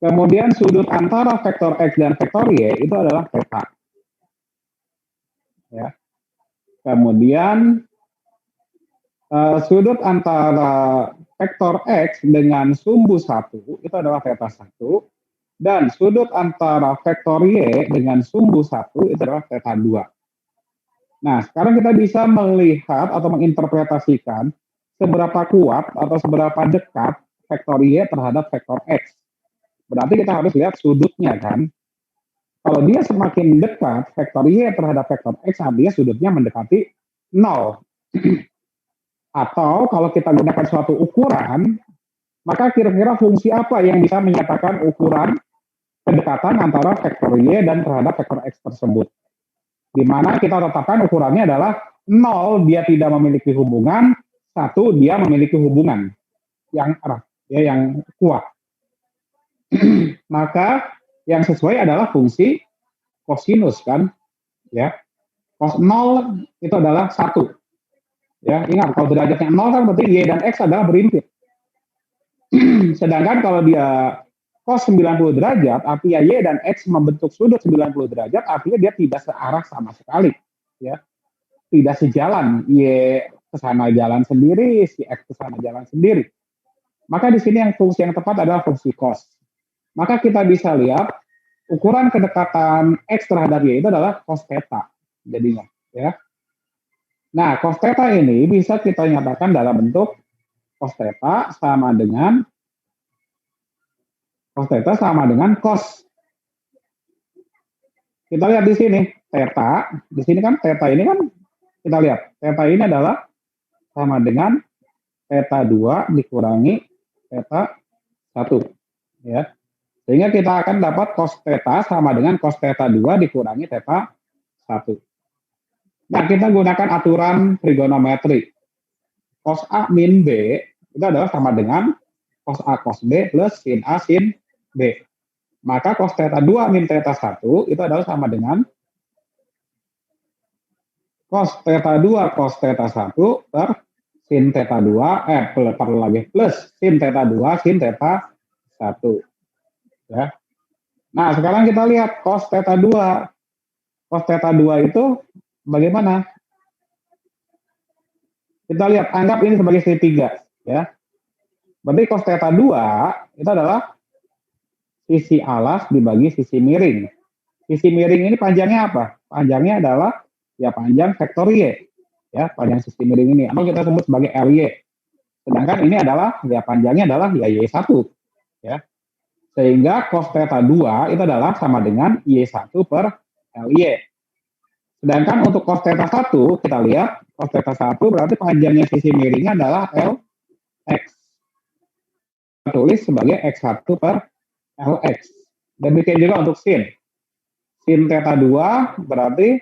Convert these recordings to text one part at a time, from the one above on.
Kemudian sudut antara vektor X dan vektor Y itu adalah theta. Ya. Kemudian sudut antara vektor X dengan sumbu 1 itu adalah theta 1. Dan sudut antara vektor Y dengan sumbu 1 itu adalah theta 2. Nah, sekarang kita bisa melihat atau menginterpretasikan seberapa kuat atau seberapa dekat vektor Y terhadap vektor X. Berarti kita harus lihat sudutnya kan. Kalau dia semakin dekat vektor Y terhadap vektor X, artinya sudutnya mendekati 0. Atau kalau kita gunakan suatu ukuran, maka kira-kira fungsi apa yang bisa menyatakan ukuran kedekatan antara vektor Y dan terhadap vektor X tersebut. Di mana kita tetapkan ukurannya adalah 0, dia tidak memiliki hubungan, 1, dia memiliki hubungan yang erat, ya, yang kuat. Maka yang sesuai adalah fungsi kosinus kan, ya. Cos 0 itu adalah 1. Ya, ingat kalau derajatnya 0 kan berarti Y dan X adalah berimpit. Sedangkan kalau dia cos 90 derajat, artinya Y dan X membentuk sudut 90 derajat, artinya dia tidak searah sama sekali, ya. Tidak sejalan, Y ke sana jalan sendiri, si X ke sana jalan sendiri. Maka di sini yang fungsi yang tepat adalah fungsi cos. Maka kita bisa lihat ukuran kedekatan X terhadap Y itu adalah cos theta jadinya, ya. Nah, cos theta ini bisa kita nyatakan dalam bentuk cos theta sama dengan cos. Kita lihat di sini, theta, di sini kan theta ini kan kita lihat, theta ini adalah sama dengan theta 2 dikurangi theta 1, ya. Sehingga kita akan dapat cos theta sama dengan cos theta 2 dikurangi theta 1. Nah, kita gunakan aturan trigonometri. Cos A min B itu adalah sama dengan cos A cos B plus sin A sin B. Maka cos theta 2 min theta 1 itu adalah sama dengan cos theta 2 cos theta 1 per sin theta 2, plus sin theta 2 sin theta 1. Ya. Nah, sekarang kita lihat cos theta 2. Cos theta 2 itu bagaimana? Kita lihat, anggap ini sebagai segitiga, ya. Berarti cos theta 2 itu adalah sisi alas dibagi sisi miring. Sisi miring ini panjangnya apa? Panjangnya adalah ya panjang vektor Y. Ya, panjang sisi miring ini atau kita sebut sebagai LY. Sedangkan ini adalah ya panjangnya adalah ya Y1, ya. Sehingga cos theta 2 itu adalah sama dengan Y1 per LY. Sedangkan untuk cos theta 1 kita lihat cos theta 1 berarti panjangnya sisi miringnya adalah LX. Kita tulis sebagai X1 per LX. Demikian juga untuk sin. Sin theta 2 berarti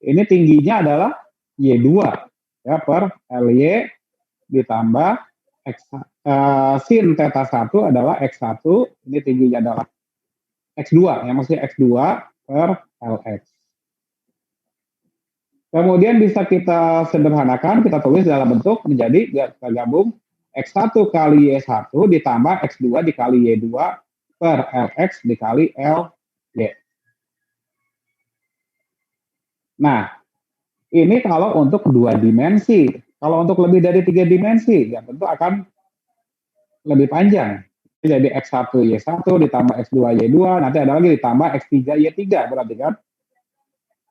ini tingginya adalah Y2 ya per LY ditambah sin theta 1 adalah X1, ini tingginya adalah X2, yang maksudnya X2 per LX. Kemudian bisa kita sederhanakan, kita tulis dalam bentuk menjadi kita gabung X1 kali Y1 ditambah X2 dikali Y2 per LX dikali LY. Nah, ini kalau untuk 2 dimensi. Kalau untuk lebih dari 3 dimensi, ya tentu akan lebih panjang. Jadi X1 Y1 ditambah X2 Y2, nanti ada lagi ditambah X3 Y3, berarti kan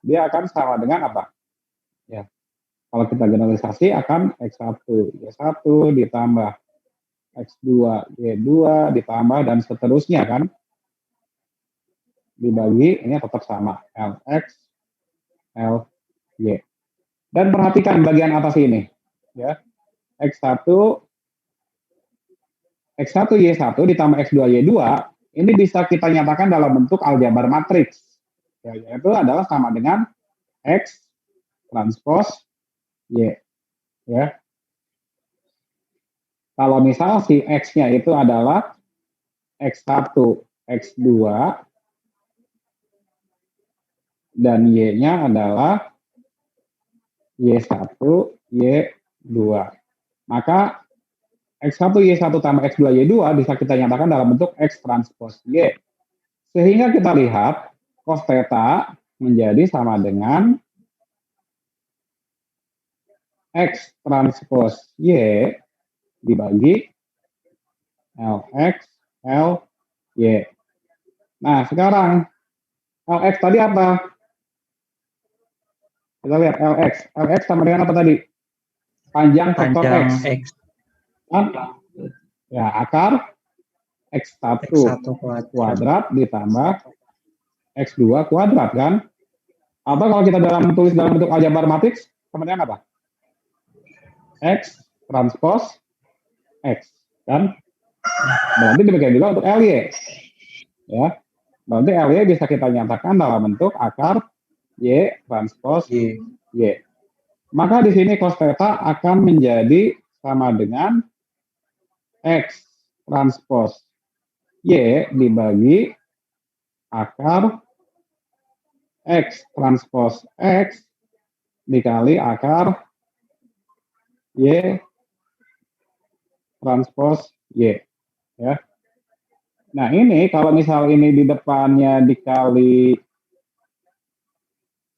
dia akan sama dengan apa? Ya, kalau kita generalisasi akan X1 Y1 ditambah X2 Y2 ditambah dan seterusnya kan. Dibagi, ini tetap sama, LX, LY. Dan perhatikan bagian atas ini, ya. X1 Y1 ditambah X2 Y2 ini bisa kita nyatakan dalam bentuk aljabar matriks, ya, yaitu adalah sama dengan X transpos Y, ya. Kalau misal si X-nya itu adalah X1 X2 dan Y-nya adalah Y1 Y2, maka X1 Y1 tambah X2 Y2 bisa kita nyatakan dalam bentuk X transpose Y. Sehingga kita lihat cos theta menjadi sama dengan X transpose Y dibagi Lx Ly. Nah, sekarang Lx tadi apa? Kita lihat Lx. Lx sama dengan apa tadi? Panjang vektor Panjang X. X. Ya, akar X1 kuadrat ditambah X2 kuadrat kan? Atau kalau kita tulis dalam bentuk aljabar matriks, sama dengan apa? X transpose X kan? Berarti demikian juga untuk Ly. Ya. Berarti Ly bisa kita nyatakan dalam bentuk akar Y transpose Y. Maka di sini cos theta akan menjadi sama dengan X transpose Y dibagi akar X transpose X dikali akar Y transpose Y. Ya. Nah ini kalau misal ini di depannya dikali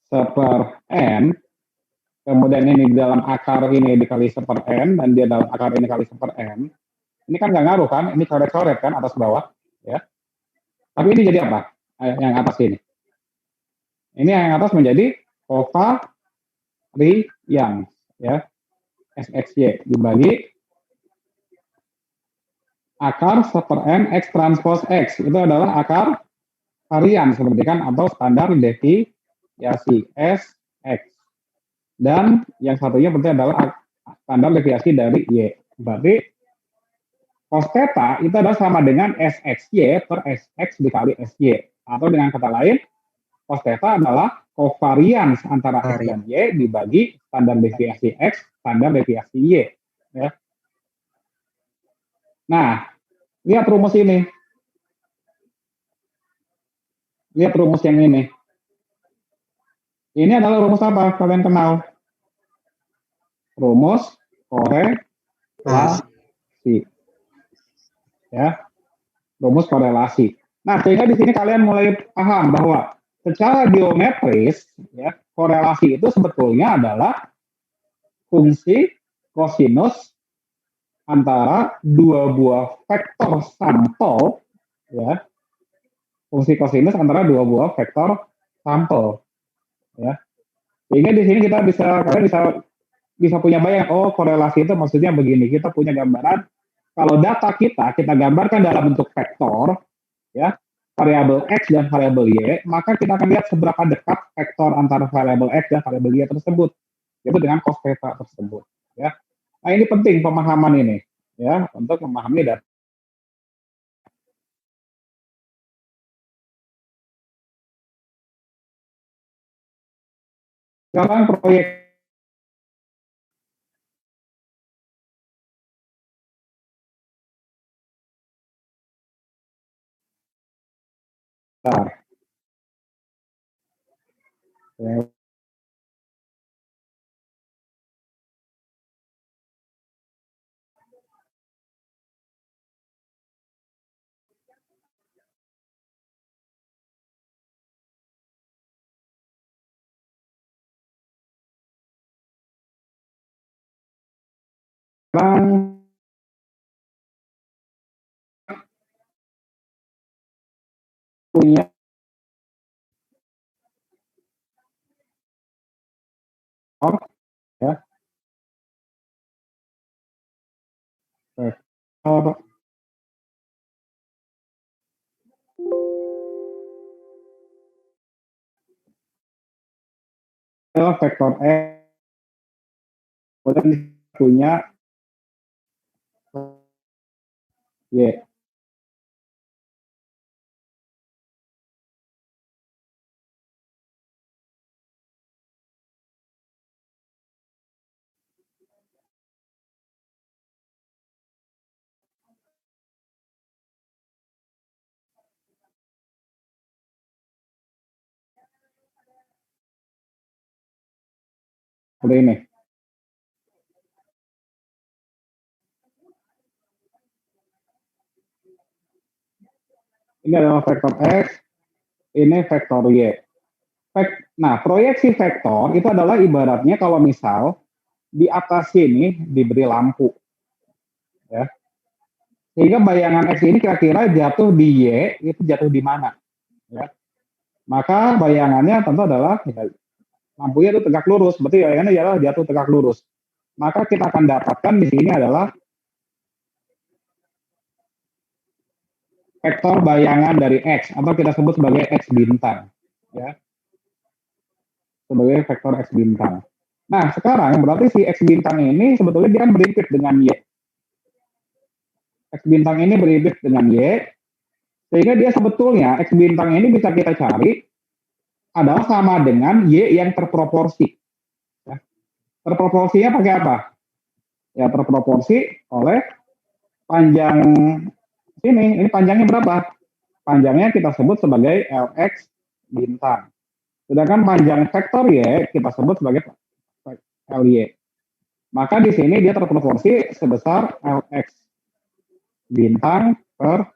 seper N, kemudian ini di dalam akar ini dikali seper N, dan dia dalam akar ini kali seper N, ini kan nggak ngaruh kan, ini coret-coret kan atas bawah. Ya. Tapi ini jadi apa? Yang atas ini. Ini yang atas menjadi covariance, ya, SXY dibagi akar seper N X transpose X. Itu adalah akar varian seperti kan, atau standar deviasi SX. Dan yang satunya berarti adalah standar deviasi dari Y. Berarti cos theta itu adalah sama dengan SXY per SX dikali SY. Atau dengan kata lain, cos theta adalah covariance antara X dan Y dibagi standar deviasi X, standar deviasi Y. Ya. Nah, lihat rumus ini. Lihat rumus yang ini. Ini adalah rumus apa? Kalian kenal? Rumus korelasi. Ya, rumus korelasi. Nah, sehingga di sini kalian mulai paham bahwa secara geometris, ya, korelasi itu sebetulnya adalah fungsi kosinus antara dua buah vektor sampel, ya, fungsi kosinus antara dua buah vektor sampel, ya. Sehingga di sini kita kalian bisa punya bayang, oh korelasi itu maksudnya begini. Kita punya gambaran kalau data kita gambarkan dalam bentuk vektor, ya, variabel X dan variabel Y, maka kita akan lihat seberapa dekat vektor antara variabel X dan variabel Y tersebut, yaitu dengan cos theta tersebut. Ya. Nah ini penting pemahaman ini, ya, untuk memahami data. Sekarang proyek ya, sekarang punya ya, vektor vektor X, kemudian punya Y. Seperti ini. Ini adalah vektor X, ini vektor Y. Nah, proyeksi vektor itu adalah ibaratnya kalau misal di atas sini diberi lampu, ya. Sehingga bayangan X ini kira-kira jatuh di Y, itu jatuh di mana, ya. Maka bayangannya tentu adalah ya, lampunya itu tegak lurus, berarti bayangannya adalah jatuh tegak lurus. Maka kita akan dapatkan di sini adalah vektor bayangan dari X, atau kita sebut sebagai X bintang, ya. Sebagai vektor X bintang. Nah, sekarang berarti si X bintang ini sebetulnya dia kan berimpit dengan Y. X bintang ini berimpit dengan Y, sehingga dia sebetulnya X bintang ini bisa kita cari adalah sama dengan Y yang terproporsi. Ya. Terproporsinya pakai apa? Ya, terproporsi oleh panjang ini panjangnya berapa? Panjangnya kita sebut sebagai Lx bintang. Sedangkan panjang vektor Y kita sebut sebagai Ly. Maka di sini dia terproporsi sebesar Lx bintang per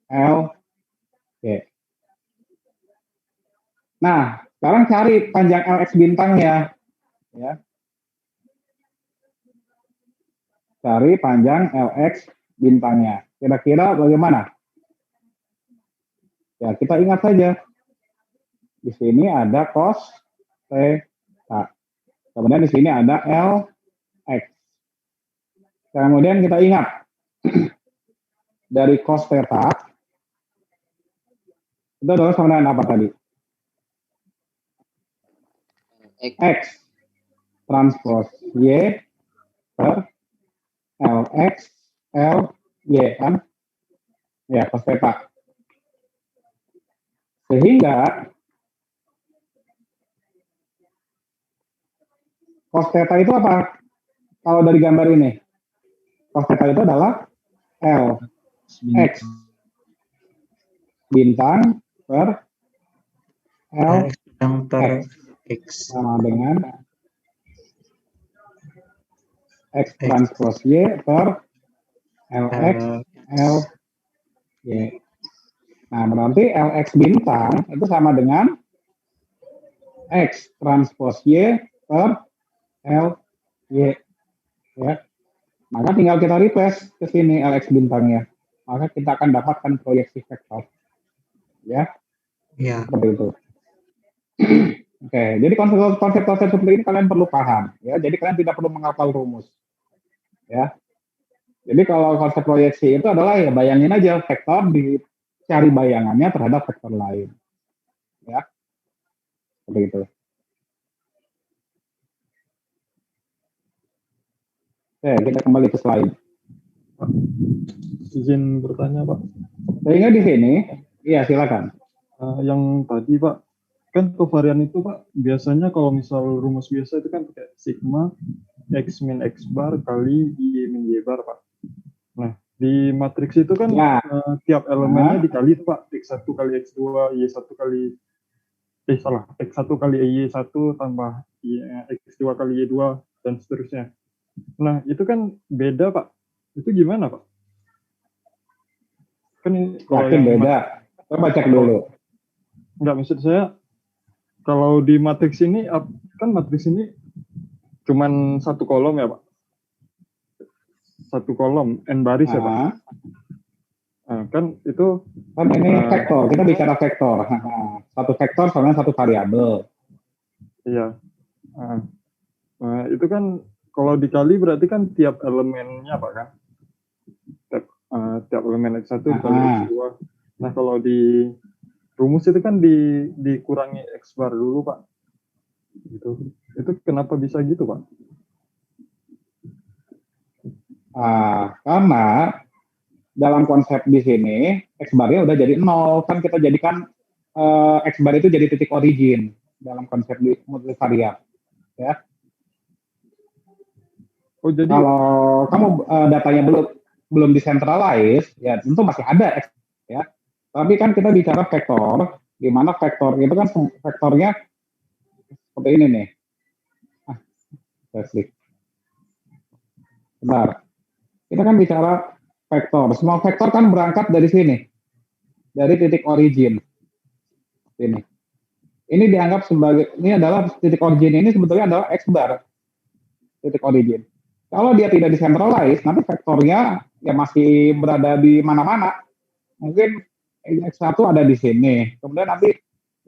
Ly. Nah, sekarang cari panjang Lx bintangnya. Ya. Cari panjang Lx bintangnya. Kira-kira bagaimana? Ya, kita ingat saja. Di sini ada cos theta. Kemudian di sini ada Lx. Kemudian kita ingat dari cos theta itu adalah sama dengan apa tadi? X transpos Y per Lx Ly kan? Ya, cos theta. Sehingga cos theta itu apa? Kalau dari gambar ini, cos theta itu adalah Lx bintang per Lx sama dengan X transpos Y per Lx Ly. Nah, berarti Lx bintang itu sama dengan X transpos Y per Ly. Ya. Maka tinggal kita replace ke sini Lx bintangnya. Maka kita akan dapatkan proyeksi vektor. Ya. Ya. Seperti itu. Oke, jadi konsep-konsep seperti ini kalian perlu paham. Ya, jadi kalian tidak perlu menghafal rumus. Ya. Jadi kalau konsep proyeksi itu adalah ya bayangin aja vektor dicari bayangannya terhadap vektor lain. Ya. Seperti itu. Oke, kita kembali ke slide. Pak, izin bertanya, Pak. Sehingga di sini, iya silakan. Yang tadi, Pak, kan kovarian itu, Pak, biasanya kalau misal rumus biasa itu kan pakai sigma X min X bar kali Y min Y bar, Pak. Nah, di matriks itu kan Ya. Tiap elemennya dikali itu, Pak. X1 kali X2, Y1 kali X1 kali Y1 tambah X2 kali Y2 dan seterusnya. Nah, itu kan beda, Pak. Itu gimana, Pak? Kan kalau Yakin beda. Coba cek dulu. Enggak, maksud saya kalau di matriks ini kan matriks ini cuman satu kolom ya, Pak. Satu kolom n baris ya, Pak. Nah, kan itu kan ini vektor. Kita bicara vektor. Satu vektor sama satu variabel. Iya. Nah, itu kan kalau dikali berarti kan tiap elemennya, Pak, kan? Tiap elemen X1 dikali X2. Nah, kalau di rumus itu kan dikurangi X bar dulu, Pak. Gitu. Itu kenapa bisa gitu, Pak? Karena dalam konsep di sini X barnya udah jadi 0. Kan kita jadikan X bar itu jadi titik origin dalam konsep di multivariat. Ya. Oh, jadi kalau kamu datanya belum decentralized, ya tentu masih ada X, ya. Tapi kan kita bicara vektor, di mana vektor itu kan vektornya seperti ini nih. Bentar. Kita kan bicara vektor. Semua vektor kan berangkat dari sini. dari titik origin. Ini dianggap sebagai, ini adalah titik origin ini sebetulnya adalah X bar, titik origin. Kalau dia tidak decentralized, nanti vektornya ya masih berada di mana-mana. Mungkin X1 ada di sini, kemudian nanti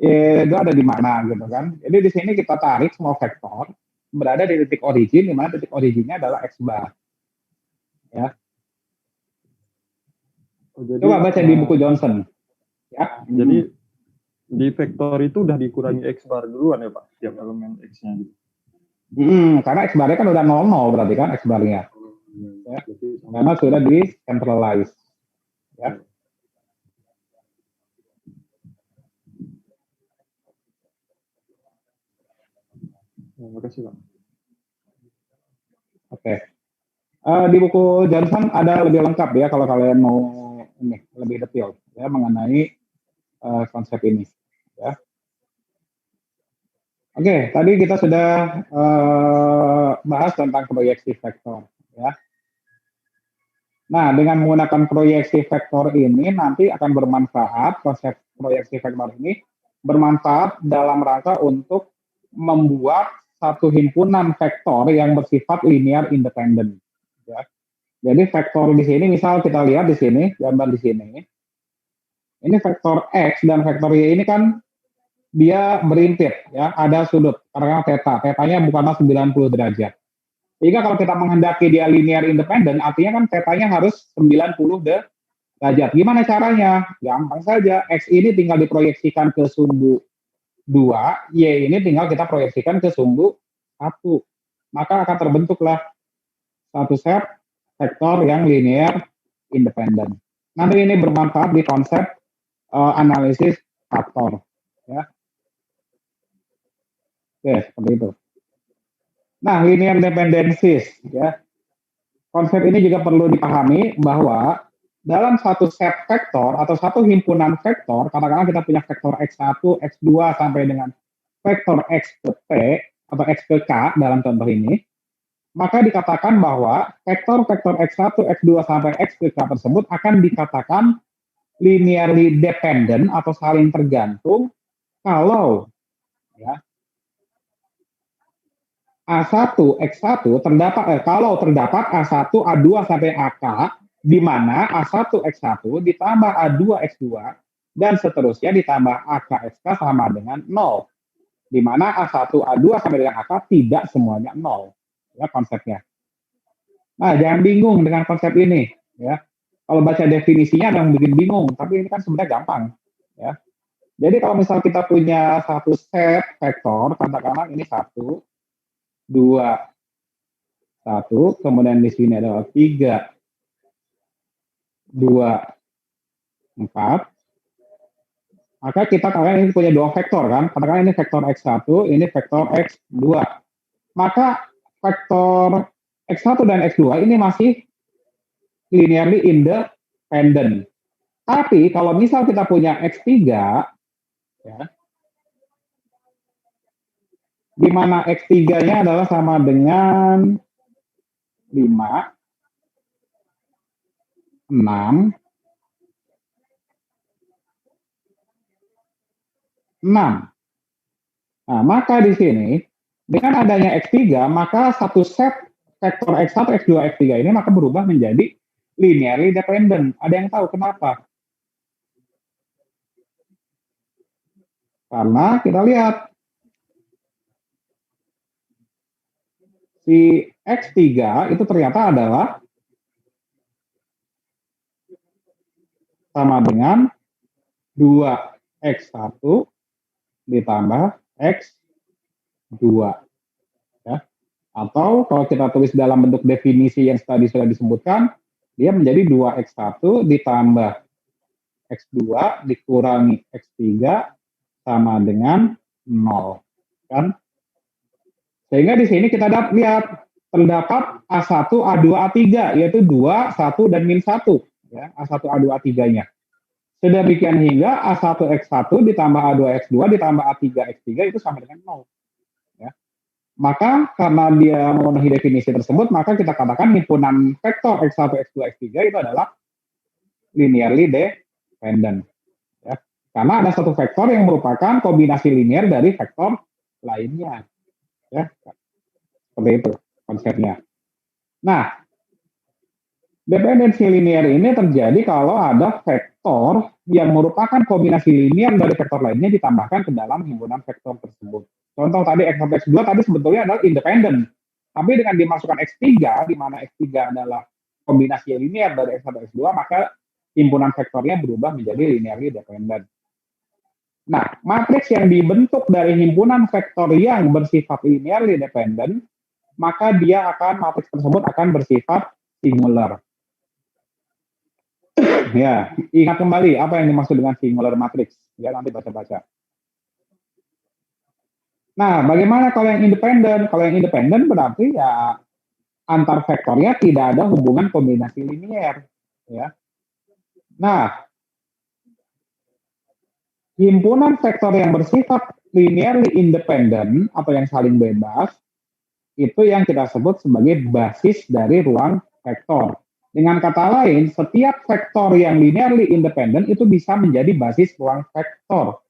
itu ada di mana gitu kan. Jadi di sini kita tarik semua vektor berada di titik origin, di mana titik originnya adalah X bar. Ya. Jadi, coba baca di buku Johnson. Ya. Jadi di vektor itu udah dikurangi X bar duluan ya Pak, setiap elemen X-nya gitu. Karena X barnya kan udah 00 berarti kan X barnya. Ya. Karena sudah di centralize. Ya. Terima kasih Pak. Oke. Di buku Johnson ada lebih lengkap ya kalau kalian mau ini lebih detail ya mengenai konsep ini. Ya. Oke, tadi kita sudah bahas tentang proyeksi vektor. Ya. Nah, dengan menggunakan proyeksi vektor ini nanti akan bermanfaat, konsep proyeksi vektor ini bermanfaat dalam rangka untuk membuat satu himpunan vektor yang bersifat linear independen. Ya. Jadi vektor di sini, misal kita lihat di sini, gambar di sini, ini vektor X dan vektor Y ini kan dia berintit, ya, ada sudut, karena tetanya bukanlah 90 derajat. Sehingga kalau kita menghendaki dia linear independen, artinya kan tetanya harus 90 derajat. Gimana caranya? Gampang saja, X ini tinggal diproyeksikan ke sumbu 2, Y ini tinggal kita proyeksikan ke sumbu 1. Maka akan terbentuklah satu set vektor yang linear independen. Nanti ini bermanfaat di konsep analisis faktor. Ya. Oke, seperti itu. Nah, linear dependencies, ya. Konsep ini juga perlu dipahami bahwa dalam satu set vektor atau satu himpunan vektor, katakanlah kita punya vektor X1, X2 sampai dengan vektor X ke P atau X ke K dalam contoh ini, maka dikatakan bahwa vektor-vektor X1, X2 sampai X ke K tersebut akan dikatakan linearly dependent atau saling tergantung kalau ya, A1, X1 kalau terdapat A1, A2 sampai AK, di mana A1, X1 ditambah A2, X2, dan seterusnya ditambah AK, XK sama dengan 0. Di mana A1, A2 sampai dengan AK tidak semuanya 0. Ya, konsepnya. Nah, jangan bingung dengan konsep ini. Ya. Kalau baca definisinya ada yang bikin bingung, tapi ini kan sebenarnya gampang. Ya. Jadi kalau misal kita punya satu set vektor, katakanlah ini 1, 2, 1, kemudian di sini adalah 3, 2, 4. Maka kita kalian ini punya dua vektor kan, katakan ini vektor X1, ini vektor X2. Maka vektor X1 dan X2 ini masih linearly independent. Tapi kalau misal kita punya X3, ya, di mana X3-nya adalah sama dengan 5, 6, 6. Nah, maka di sini dengan adanya X3, maka satu set vektor X1, X2, X3 ini maka berubah menjadi linearly dependent. Ada yang tahu kenapa? Karena kita lihat si X3 itu ternyata adalah sama dengan 2X1 ditambah X2. Ya. Atau kalau kita tulis dalam bentuk definisi yang tadi sudah disebutkan, dia menjadi 2X1 ditambah X2 dikurangi X3 sama dengan 0. Kan? Sehingga di sini kita lihat terdapat A1, A2, A3, yaitu 2, 1, dan min 1. Ya, A1, A2, A3-nya. Sedemikian hingga A1, X1 ditambah A2, X2 ditambah A3, X3 itu sama dengan 0. Ya. Maka karena dia memenuhi definisi tersebut, maka kita katakan himpunan vektor X1, X2, X3 itu adalah linearly dependent. Karena ada satu vektor yang merupakan kombinasi linear dari vektor lainnya. Ya, seperti itu konsepnya. Nah, dependensi linear ini terjadi kalau ada vektor yang merupakan kombinasi linear dari vektor lainnya ditambahkan ke dalam himpunan vektor tersebut. Contoh tadi X1, X2 tadi sebetulnya adalah independen. Tapi dengan dimasukkan X3, di mana X3 adalah kombinasi linear dari X1, X2, maka himpunan vektornya berubah menjadi linearly dependent. Nah, matriks yang dibentuk dari himpunan vektor yang bersifat linearly dependent, maka matriks tersebut akan bersifat singular. Ya, ingat kembali apa yang dimaksud dengan singular matrix. Ya, nanti baca-baca. Nah, bagaimana kalau yang independen? Kalau yang independen berarti ya antar vektornya tidak ada hubungan kombinasi linear. Ya. Nah, himpunan vektor yang bersifat linearly independent atau yang saling bebas itu yang kita sebut sebagai basis dari ruang vektor. Dengan kata lain, setiap vektor yang linearly independent itu bisa menjadi basis ruang vektor.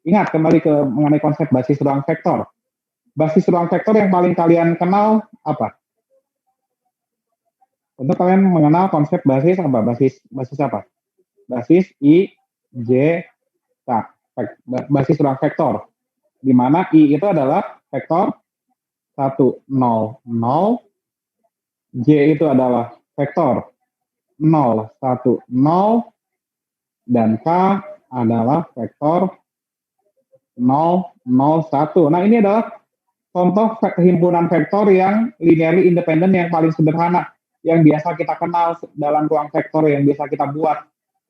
Ingat kembali ke mengenai konsep basis ruang vektor. Basis ruang vektor yang paling kalian kenal apa? Untuk kalian mengenal konsep basis apa? Basis apa? Basis I, J, K. Basis ruang vektor. Di mana I itu adalah vektor 1, 0, 0. J itu adalah vektor 0, 1, 0. Dan K adalah vektor 0, 0, 1. Nah, ini adalah contoh himpunan vektor yang linearly independent yang paling sederhana, yang biasa kita kenal dalam ruang vektor yang biasa kita buat.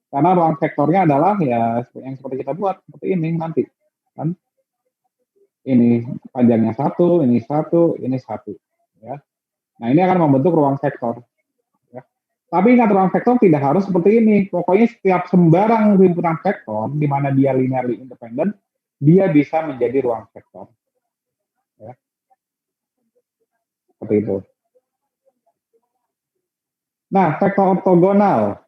Karena ruang vektornya adalah ya yang seperti kita buat, seperti ini nanti. Kan? Ini panjangnya 1, ini 1, ini 1. Ya. Nah, ini akan membentuk ruang vektor. Ya. Tapi ingat, ruang vektor tidak harus seperti ini. Pokoknya setiap sembarang himpunan vektor, di mana dia linearly independent, dia bisa menjadi ruang vektor. Ya. Seperti itu. Nah, vektor ortogonal.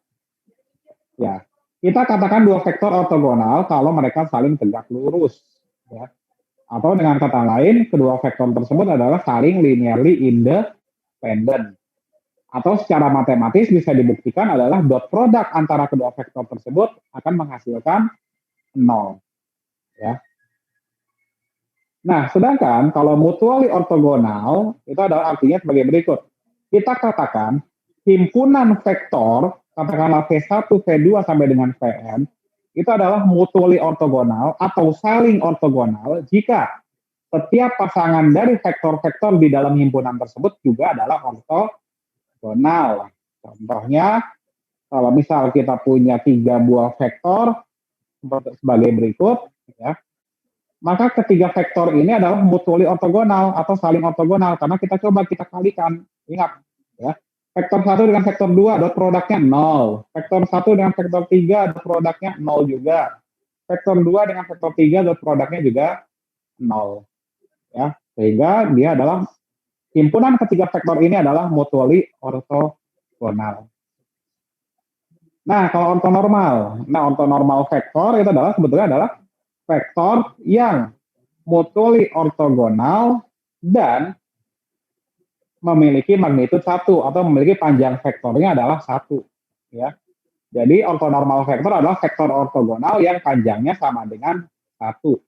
Ya, kita katakan dua vektor ortogonal kalau mereka saling tegak lurus. Ya. Atau dengan kata lain, kedua vektor tersebut adalah saling linearly independent. Atau secara matematis bisa dibuktikan adalah dot product antara kedua vektor tersebut akan menghasilkan 0. Ya. Nah, sedangkan kalau mutually ortogonal, itu adalah artinya sebagai berikut. Kita katakan himpunan vektor, katakanlah V1, V2 sampai dengan Vn, itu adalah mutually ortogonal atau saling ortogonal jika setiap pasangan dari vektor-vektor di dalam himpunan tersebut juga adalah ortogonal. Contohnya, kalau misal kita punya 3 buah vektor sebagai berikut, ya, maka ketiga vektor ini adalah mutually ortogonal atau saling ortogonal karena kita coba kita kalikan. Ingat, ya. Vektor 1 dengan vektor 2 dot produknya 0. Vektor 1 dengan vektor 3 dot produknya 0 juga. Vektor 2 dengan vektor 3 dot produknya juga 0. Ya, sehingga dia adalah himpunan ketiga vektor ini adalah mutually ortogonal. Nah, kalau ortonormal. Nah, ortonormal vektor itu adalah sebetulnya adalah vektor yang mutually ortogonal dan memiliki magnitud 1 atau memiliki panjang vektornya adalah 1. Ya. Jadi ortonormal vektor adalah vektor ortogonal yang panjangnya sama dengan 1.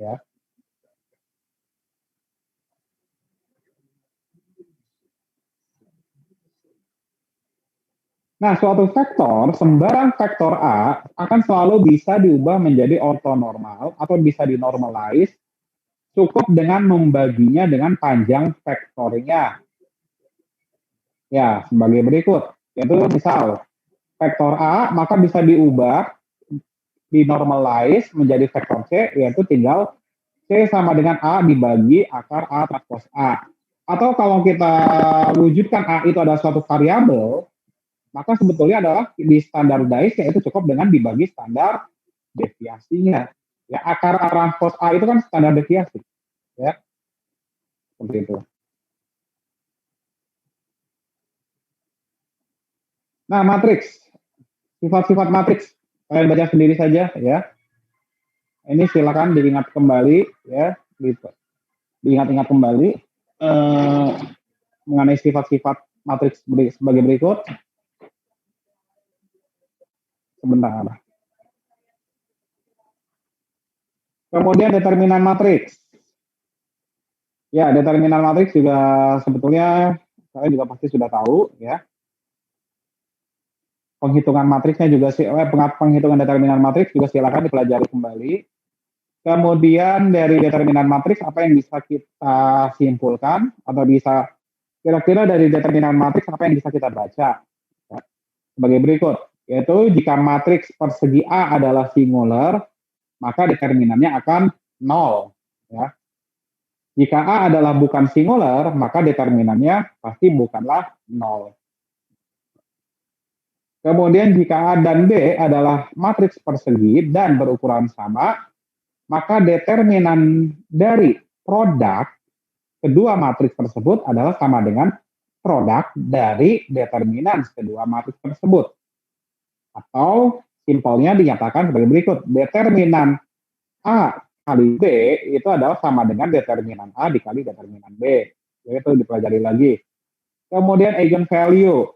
Ya. Nah, suatu vektor, sembarang vektor A akan selalu bisa diubah menjadi ortonormal atau bisa dinormalize cukup dengan membaginya dengan panjang vektornya. Ya, sebagai berikut. Yaitu misal, vektor A maka bisa diubah, dinormalize menjadi vektor C, yaitu tinggal C sama dengan A dibagi akar A transpos A. Atau kalau kita wujudkan A itu adalah suatu variabel, maka sebetulnya adalah di standardize yaitu cukup dengan dibagi standar deviasinya. Ya, akar A transpos A itu kan standar deviasi. Ya, seperti itu. Nah, matriks. Sifat-sifat matriks. Kalian baca sendiri saja ya. Ini silakan diingat kembali ya, diingat-ingat kembali mengenai sifat-sifat matriks sebagai berikut. Sebentar. Kemudian determinan matriks. Ya, determinan matriks juga sebetulnya saya juga pasti sudah tahu ya. Penghitungan matriksnya juga penghitungan determinan matriks juga silakan dipelajari kembali. Kemudian dari determinan matriks apa yang bisa kita simpulkan atau bisa kira-kira dari determinan matriks apa yang bisa kita baca ya, sebagai berikut, yaitu jika matriks persegi A adalah singular maka determinannya akan 0 ya. Jika A adalah bukan singular maka determinannya pasti bukanlah 0. Kemudian jika A dan B adalah matriks persegi dan berukuran sama, maka determinan dari produk kedua matriks tersebut adalah sama dengan produk dari determinan kedua matriks tersebut. Atau simpelnya dinyatakan sebagai berikut. Determinan A kali B itu adalah sama dengan determinan A dikali determinan B. Itu dipelajari lagi. Kemudian eigenvalue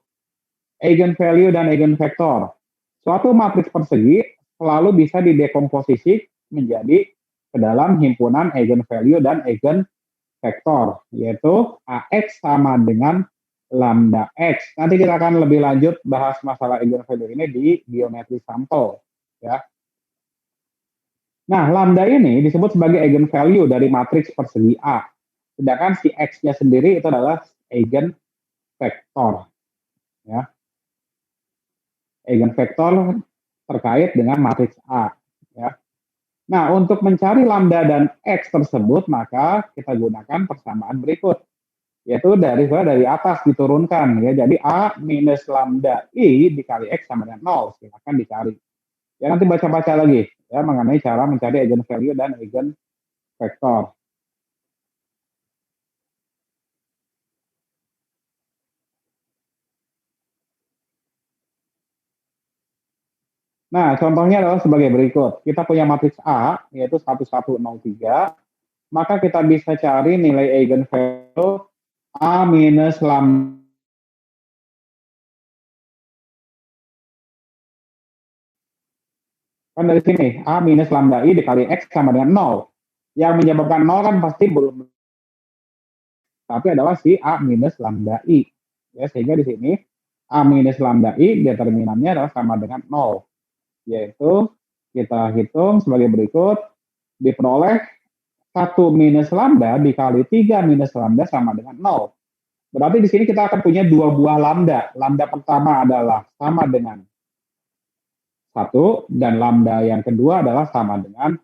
dan eigenvektor. Suatu matriks persegi selalu bisa didekomposisi menjadi ke dalam himpunan eigenvalue dan eigenvektor, yaitu AX sama dengan lambda X. Nanti kita akan lebih lanjut bahas masalah eigenvalue ini di geometri sampel. Ya. Nah, lambda ini disebut sebagai eigenvalue dari matriks persegi A. Sedangkan si X-nya sendiri itu adalah eigenvektor. Ya. Eigenvektor terkait dengan matriks A. Ya. Nah, untuk mencari lambda dan X tersebut, maka kita gunakan persamaan berikut. Yaitu dari atas diturunkan. Ya. Jadi A minus lambda I dikali X sama dengan 0. Silakan dicari. Ya, nanti baca-baca lagi ya mengenai cara mencari eigenvalue dan eigenvektor. Nah, contohnya adalah sebagai berikut. Kita punya matriks A, yaitu 1103. Maka kita bisa cari nilai eigenvalue A minus lambda. Kan dari sini, A minus lambda I dikali X sama dengan 0. Yang menyebabkan 0 kan pasti belum. Tapi adalah si A minus lambda I. Ya, sehingga di sini A minus lambda I determinannya adalah sama dengan 0. Yaitu kita hitung sebagai berikut, diperoleh 1 minus lambda dikali 3 minus lambda sama dengan 0. Berarti di sini kita akan punya dua buah lambda. Lambda pertama adalah sama dengan 1 dan lambda yang kedua adalah sama dengan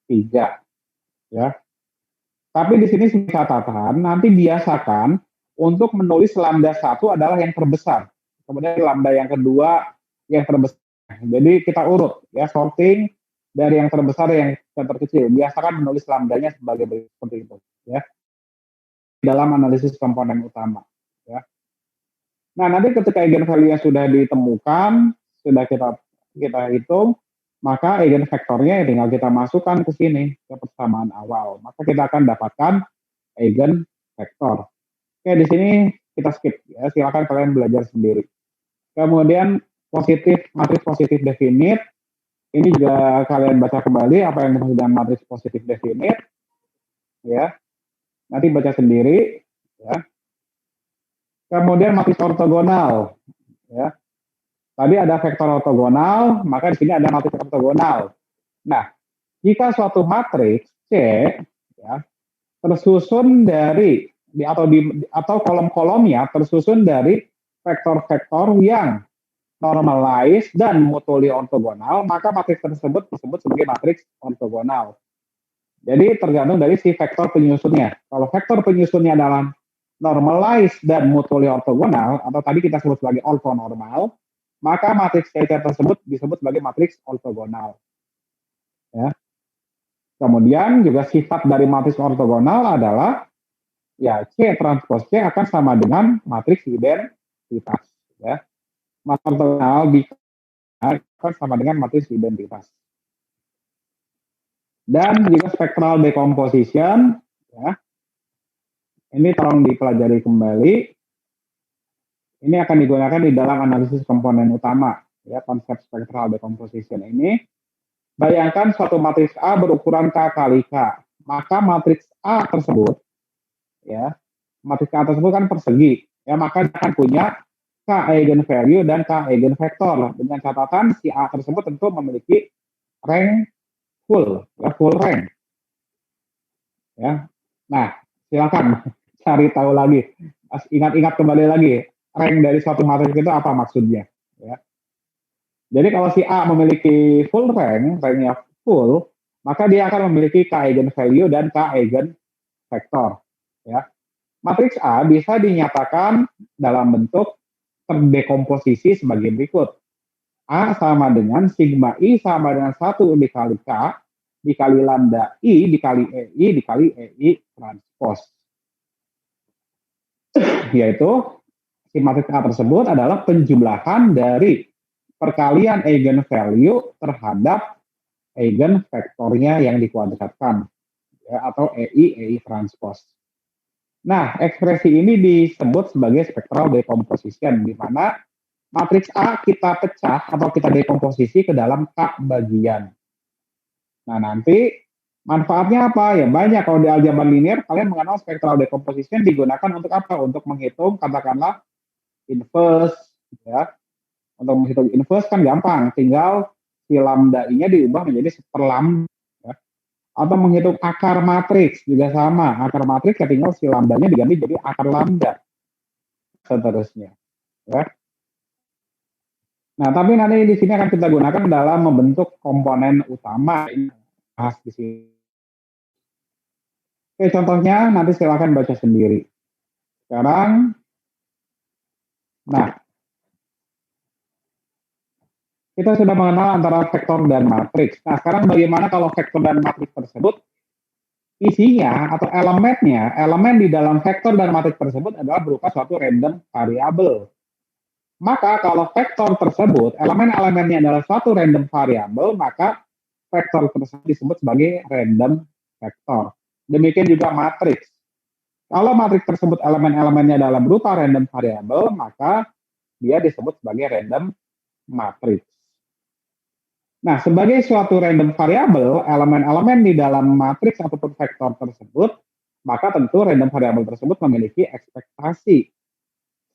3. Ya. Tapi di sini catatan, nanti biasakan untuk menulis lambda 1 adalah yang terbesar. Kemudian lambda yang kedua yang terbesar. Jadi kita urut ya, sorting dari yang terbesar yang terkecil. Biasakan menulis lambdanya sebagai seperti itu ya. Dalam analisis komponen utama ya. Nah, nanti ketika eigenvalue sudah ditemukan, sudah kita hitung, maka eigenvektornya tinggal kita masukkan ke sini ke persamaan awal. Maka kita akan dapatkan eigenvektor. Oke, di sini kita skip ya. Silakan kalian belajar sendiri. Kemudian matriks positif definite. Ini juga kalian baca kembali apa yang dimaksud dengan matriks positif definite. Ya. Nanti baca sendiri ya. Kemudian matriks ortogonal ya. Tadi ada vektor ortogonal, maka di sini ada matriks ortogonal. Nah, jika suatu matriks C ya, tersusun dari atau kolom-kolomnya tersusun dari vektor-vektor yang normalized dan mutually ortogonal, maka matriks tersebut disebut sebagai matriks ortogonal. Jadi tergantung dari si vektor penyusunnya. Kalau vektor penyusunnya adalah normalized dan mutually ortogonal, atau tadi kita sebut sebagai ortonormal, maka matriks C tersebut disebut sebagai matriks ortogonal. Ya. Kemudian juga sifat dari matriks ortogonal adalah ya C transpos C akan sama dengan matriks identitas. Ya. Matriks ortogonal sama dengan matriks identitas. Dan juga spectral decomposition, ya. Ini tolong dipelajari kembali. Ini akan digunakan di dalam analisis komponen utama, ya, konsep spectral decomposition ini. Bayangkan suatu matriks A berukuran K kali K, maka matriks A tersebut, ya, matriks A tersebut kan persegi, ya, maka dia akan punya K eigenvalue dan K eigenvektor, dengan catatan si A tersebut tentu memiliki rank full, ya, full rank, ya. Nah, silakan cari tahu lagi, ingat-ingat kembali lagi, rank dari suatu matriks itu apa maksudnya, ya. Jadi kalau si A memiliki full rank, ranknya full, maka dia akan memiliki K eigenvalue dan K eigenvektor, ya. Matriks A bisa dinyatakan dalam bentuk terdekomposisi sebagai berikut. A sama dengan sigma I sama dengan 1 dikali K dikali lambda I dikali EI transpos. Yaitu si matriks A tersebut adalah penjumlahan dari perkalian eigenvalue terhadap eigenvektornya yang dikuadratkan, ya, atau EI transpos. Nah, ekspresi ini disebut sebagai spectral decomposition, di mana matriks A kita pecah atau kita dekomposisi ke dalam K bagian. Nah, nanti manfaatnya apa? Ya banyak. Kalau di aljabar linear, kalian mengenal spectral decomposition digunakan untuk apa? Untuk menghitung, katakanlah, inverse, ya. Untuk menghitung inverse kan gampang, tinggal si lambda I-nya diubah menjadi seperlambda, ya. Atau menghitung akar matriks juga sama, akar matriks tinggal si lambdanya diganti jadi akar lambda, seterusnya, ya. Nah, tapi nanti di sini akan kita gunakan dalam membentuk komponen utama. Ini bahas di sini. Oke, contohnya nanti silakan baca sendiri. Sekarang, nah, kita sudah mengenal antara vektor dan matriks. Nah, sekarang bagaimana kalau vektor dan matriks tersebut isinya atau elemennya, elemen di dalam vektor dan matriks tersebut adalah berupa suatu random variabel. Maka kalau vektor tersebut, elemen-elemennya adalah suatu random variabel, maka vektor tersebut disebut sebagai random vektor. Demikian juga matriks. Kalau matriks tersebut elemen-elemennya adalah berupa random variabel, maka dia disebut sebagai random matriks. Nah, sebagai suatu random variabel, elemen-elemen di dalam matriks ataupun vektor tersebut, maka tentu random variabel tersebut memiliki ekspektasi.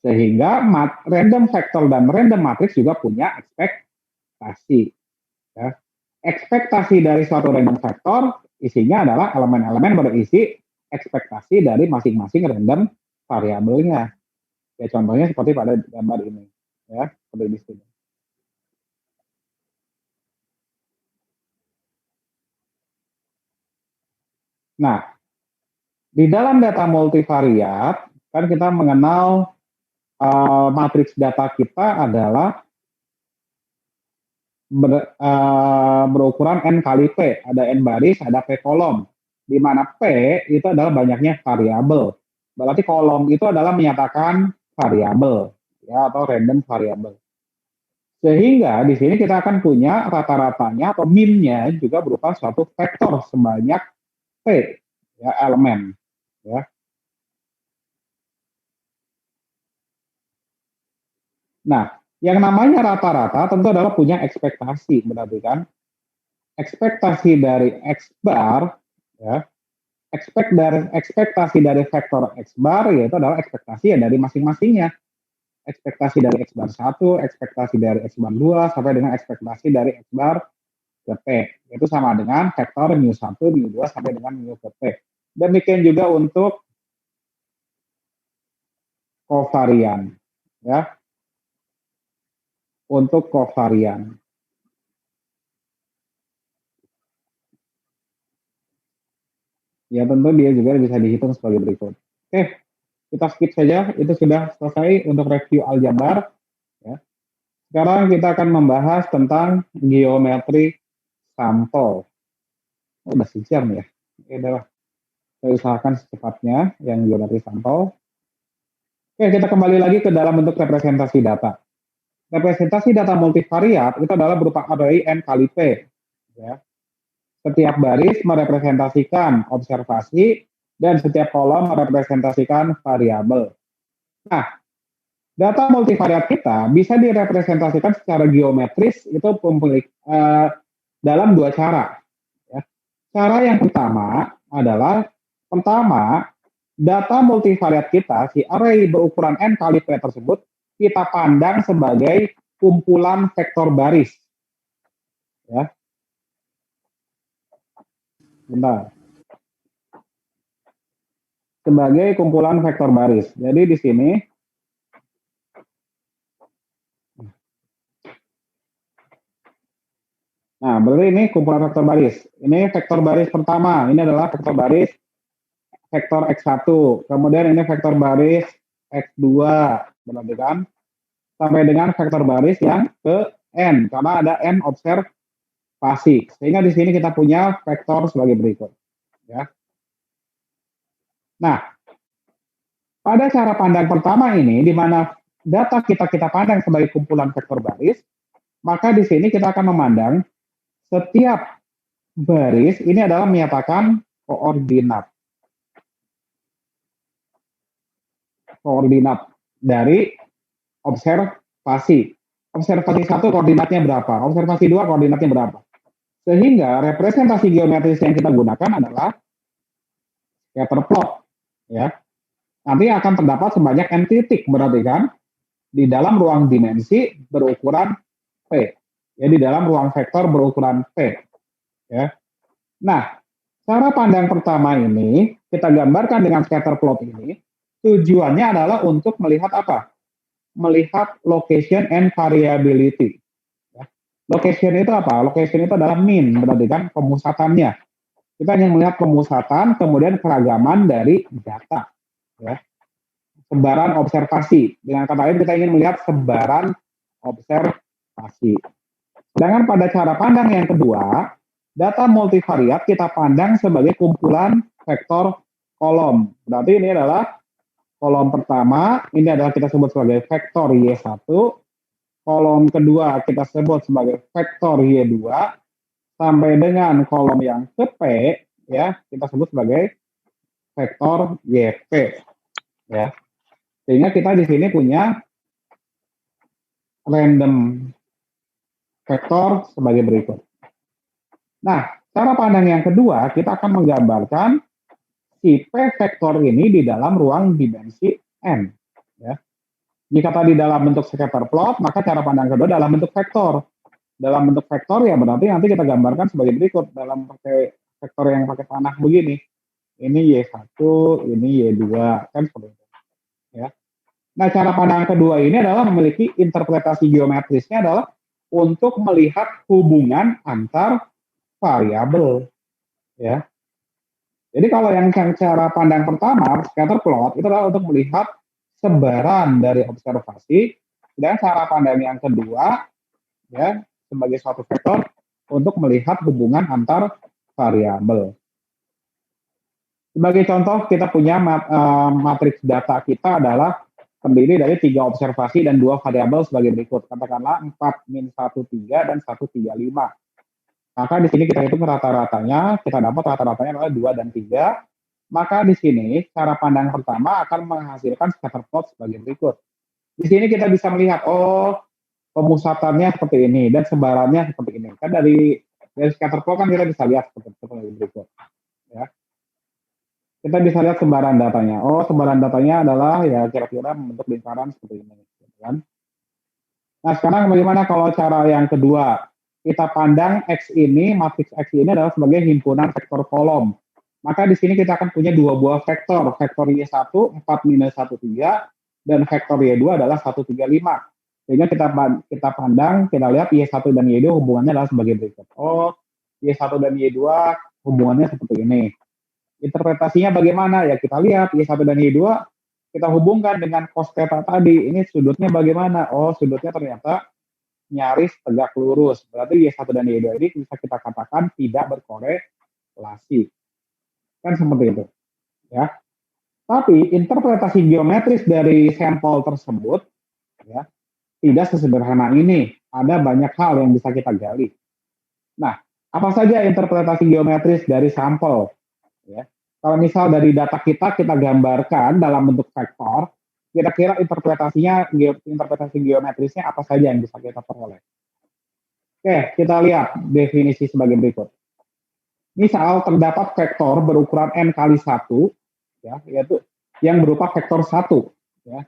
Sehingga random vektor dan random matriks juga punya ekspektasi. Ya. Ekspektasi dari suatu random vektor isinya adalah elemen-elemen berisi ekspektasi dari masing-masing random variabelnya. Ya, contohnya seperti pada gambar ini, ya, seperti di sini. Nah, di dalam data multivariat kan kita mengenal matriks data kita adalah berukuran N kali P, ada N baris, ada P kolom, di mana P itu adalah banyaknya variabel. Berarti kolom itu adalah menyatakan variabel, ya, atau random variabel. Sehingga di sini kita akan punya rata-ratanya atau min-nya juga berupa suatu vektor sebanyak P, ya, elemen, ya. Nah, yang namanya rata-rata tentu adalah punya ekspektasi, berarti kan ekspektasi dari X bar, ya, ekspektasi dari vektor X bar yaitu adalah ekspektasi ya dari masing-masingnya. Ekspektasi dari X bar 1, ekspektasi dari X bar 2, sampai dengan ekspektasi dari X bar ke P. Itu sama dengan vektor mu1, mu2, sampai dengan mu ke P. Demikian juga untuk kovarian, ya. Untuk kovarian. Ya, tentu dia juga bisa dihitung sebagai berikut. Oke, kita skip saja. Itu sudah selesai untuk review aljabar. Ya. Sekarang kita akan membahas tentang geometri sampel. Oh, udah sejam ya. Oke, adalah saya usahakan secepatnya yang geometri sampel. Oke, kita kembali lagi ke dalam bentuk representasi data. Representasi data multivariat itu adalah berupa array n kali P. Ya. Setiap baris merepresentasikan observasi dan setiap kolom merepresentasikan variabel. Nah, data multivariat kita bisa direpresentasikan secara geometris itu dalam dua cara. Ya. Cara yang pertama adalah data multivariat kita, si array berukuran n kali P tersebut, kita pandang sebagai kumpulan vektor baris. Ya. Bentar. Sebagai kumpulan vektor baris. Jadi di sini nah, berarti ini kumpulan vektor baris. Ini vektor baris pertama. Ini adalah vektor baris vektor X1. Kemudian ini vektor baris X2. Berarti kan? Sampai dengan vektor baris yang ke N. Karena ada N observasi. Sehingga di sini kita punya vektor sebagai berikut. Ya. Nah, pada cara pandang pertama ini, di mana data kita pandang sebagai kumpulan vektor baris, maka di sini kita akan memandang setiap baris ini adalah menyatakan koordinat dari observasi. Observasi 1 koordinatnya berapa? Observasi 2 koordinatnya berapa? Sehingga representasi geometris yang kita gunakan adalah scatter plot. Ya. Nanti akan terdapat sebanyak n titik, berarti kan? Di dalam ruang dimensi berukuran P. Ya, di dalam ruang vektor berukuran P. Ya. Nah, cara pandang pertama ini, kita gambarkan dengan scatter plot ini, tujuannya adalah untuk melihat apa? Melihat location and variability. Ya. Location itu apa? Location itu adalah mean, berarti kan pemusatannya. Kita ingin melihat pemusatan, kemudian keragaman dari data. Ya. Sebaran observasi. Dengan kata lain, kita ingin melihat sebaran observasi. Sedangkan pada cara pandang yang kedua, data multivariat kita pandang sebagai kumpulan vektor kolom. Berarti ini adalah kolom pertama, ini adalah kita sebut sebagai vektor Y1. Kolom kedua kita sebut sebagai vektor Y2. Sampai dengan kolom yang ke P, ya, kita sebut sebagai vektor YP. Ya. Sehingga kita di sini punya random vektor sebagai berikut. Nah, cara pandang yang kedua, kita akan menggambarkan si P vektor ini di dalam ruang dimensi N. Ya. Jika tadi dalam bentuk scatter plot, maka cara pandang kedua dalam bentuk vektor. Dalam bentuk vektor ya berarti nanti kita gambarkan sebagai berikut dalam pakai vektor yang pakai panah begini. Ini Y1, ini Y2, kan seperti itu. Ya. Nah, cara pandang kedua ini adalah memiliki interpretasi geometrisnya adalah untuk melihat hubungan antar variabel. Ya. Jadi kalau yang cara pandang pertama, scatter plot, itu adalah untuk melihat sebaran dari observasi, dan cara pandang yang kedua, ya, sebagai suatu vektor untuk melihat hubungan antar variabel. Sebagai contoh, kita punya matriks data kita adalah terdiri dari 3 observasi dan 2 variabel sebagai berikut. Katakanlah 4, min 1, 3, dan 1, 3, 5. Maka di sini kita hitung rata-ratanya, kita dapat rata-ratanya adalah 2 dan 3. Maka di sini cara pandang pertama akan menghasilkan scatter plot sebagai berikut. Di sini kita bisa melihat, oh, pemusatannya seperti ini dan sebarannya seperti ini. Kan dari scatter plot kan kita bisa lihat seperti berikut. Ya. Kita bisa lihat sebaran datanya. Oh, sebaran datanya adalah ya kira-kira membentuk lingkaran seperti ini. Kan? Nah, sekarang bagaimana kalau cara yang kedua? Kita pandang X ini, matriks X ini adalah sebagai himpunan vektor kolom. Maka di sini kita akan punya 2 buah vektor. Vektor Y1, 4, minus 1, 3. Dan vektor Y2 adalah 1, 3, 5. Sehingga kita pandang, kita lihat Y1 dan Y2 hubungannya adalah sebagai berikut. Oh, Y1 dan Y2 hubungannya seperti ini. Interpretasinya bagaimana? Ya kita lihat Y1 dan Y2 kita hubungkan dengan cos theta tadi. Ini sudutnya bagaimana? Oh, sudutnya ternyata nyaris tegak lurus. Berarti Y1 dan Y2 ini bisa kita katakan tidak berkorelasi. Kan seperti itu. Ya. Tapi interpretasi geometris dari sampel tersebut, ya, tidak sesederhana ini. Ada banyak hal yang bisa kita gali. Nah, apa saja interpretasi geometris dari sampel? Ya. Kalau misal dari data kita gambarkan dalam bentuk vektor, kira-kira interpretasi geometrisnya apa saja yang bisa kita peroleh? Oke, kita lihat definisi sebagai berikut. Misal terdapat vektor berukuran n kali 1, ya, yaitu yang berupa vektor 1. Ya.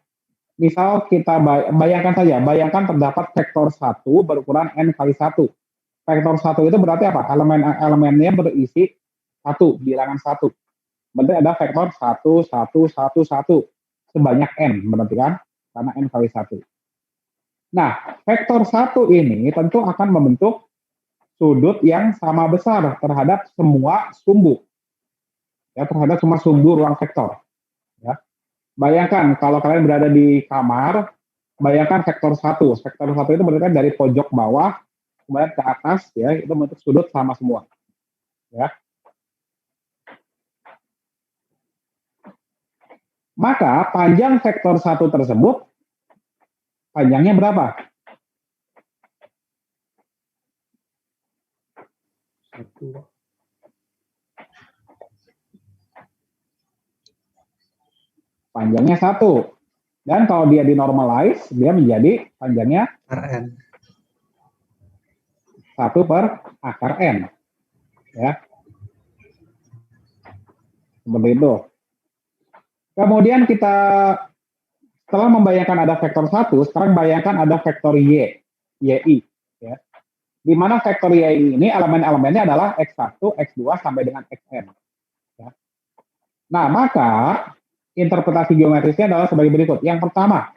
Misal kita bayangkan terdapat vektor 1 berukuran n kali 1. Vektor 1 itu berarti apa? Elemennya berisi 1, bilangan 1. Berarti ada vektor 1, 1, 1, 1. Sebanyak n, berarti kan? Karena n kali 1. Nah, vektor 1 ini tentu akan membentuk sudut yang sama besar terhadap semua sumbu. Ya, terhadap semua sumbu ruang vektor. Ya. Bayangkan kalau kalian berada di kamar, bayangkan vektor 1. Vektor 1 itu berarti dari pojok bawah kemudian ke atas, ya, itu bentuk sudut sama semua. Ya. Maka panjang vektor 1 tersebut panjangnya berapa? 1. Panjangnya 1. Dan kalau dia dinormalize, dia menjadi panjangnya Rn. 1 per akar n. Ya. Seperti itu. Kemudian kita setelah membayangkan ada vektor 1, sekarang bayangkan ada vektor y, yi. Ya. Di mana vektor y ini elemen-elemennya adalah x1, x2 sampai dengan xn. Ya. Nah, maka interpretasi geometrisnya adalah sebagai berikut. Yang pertama,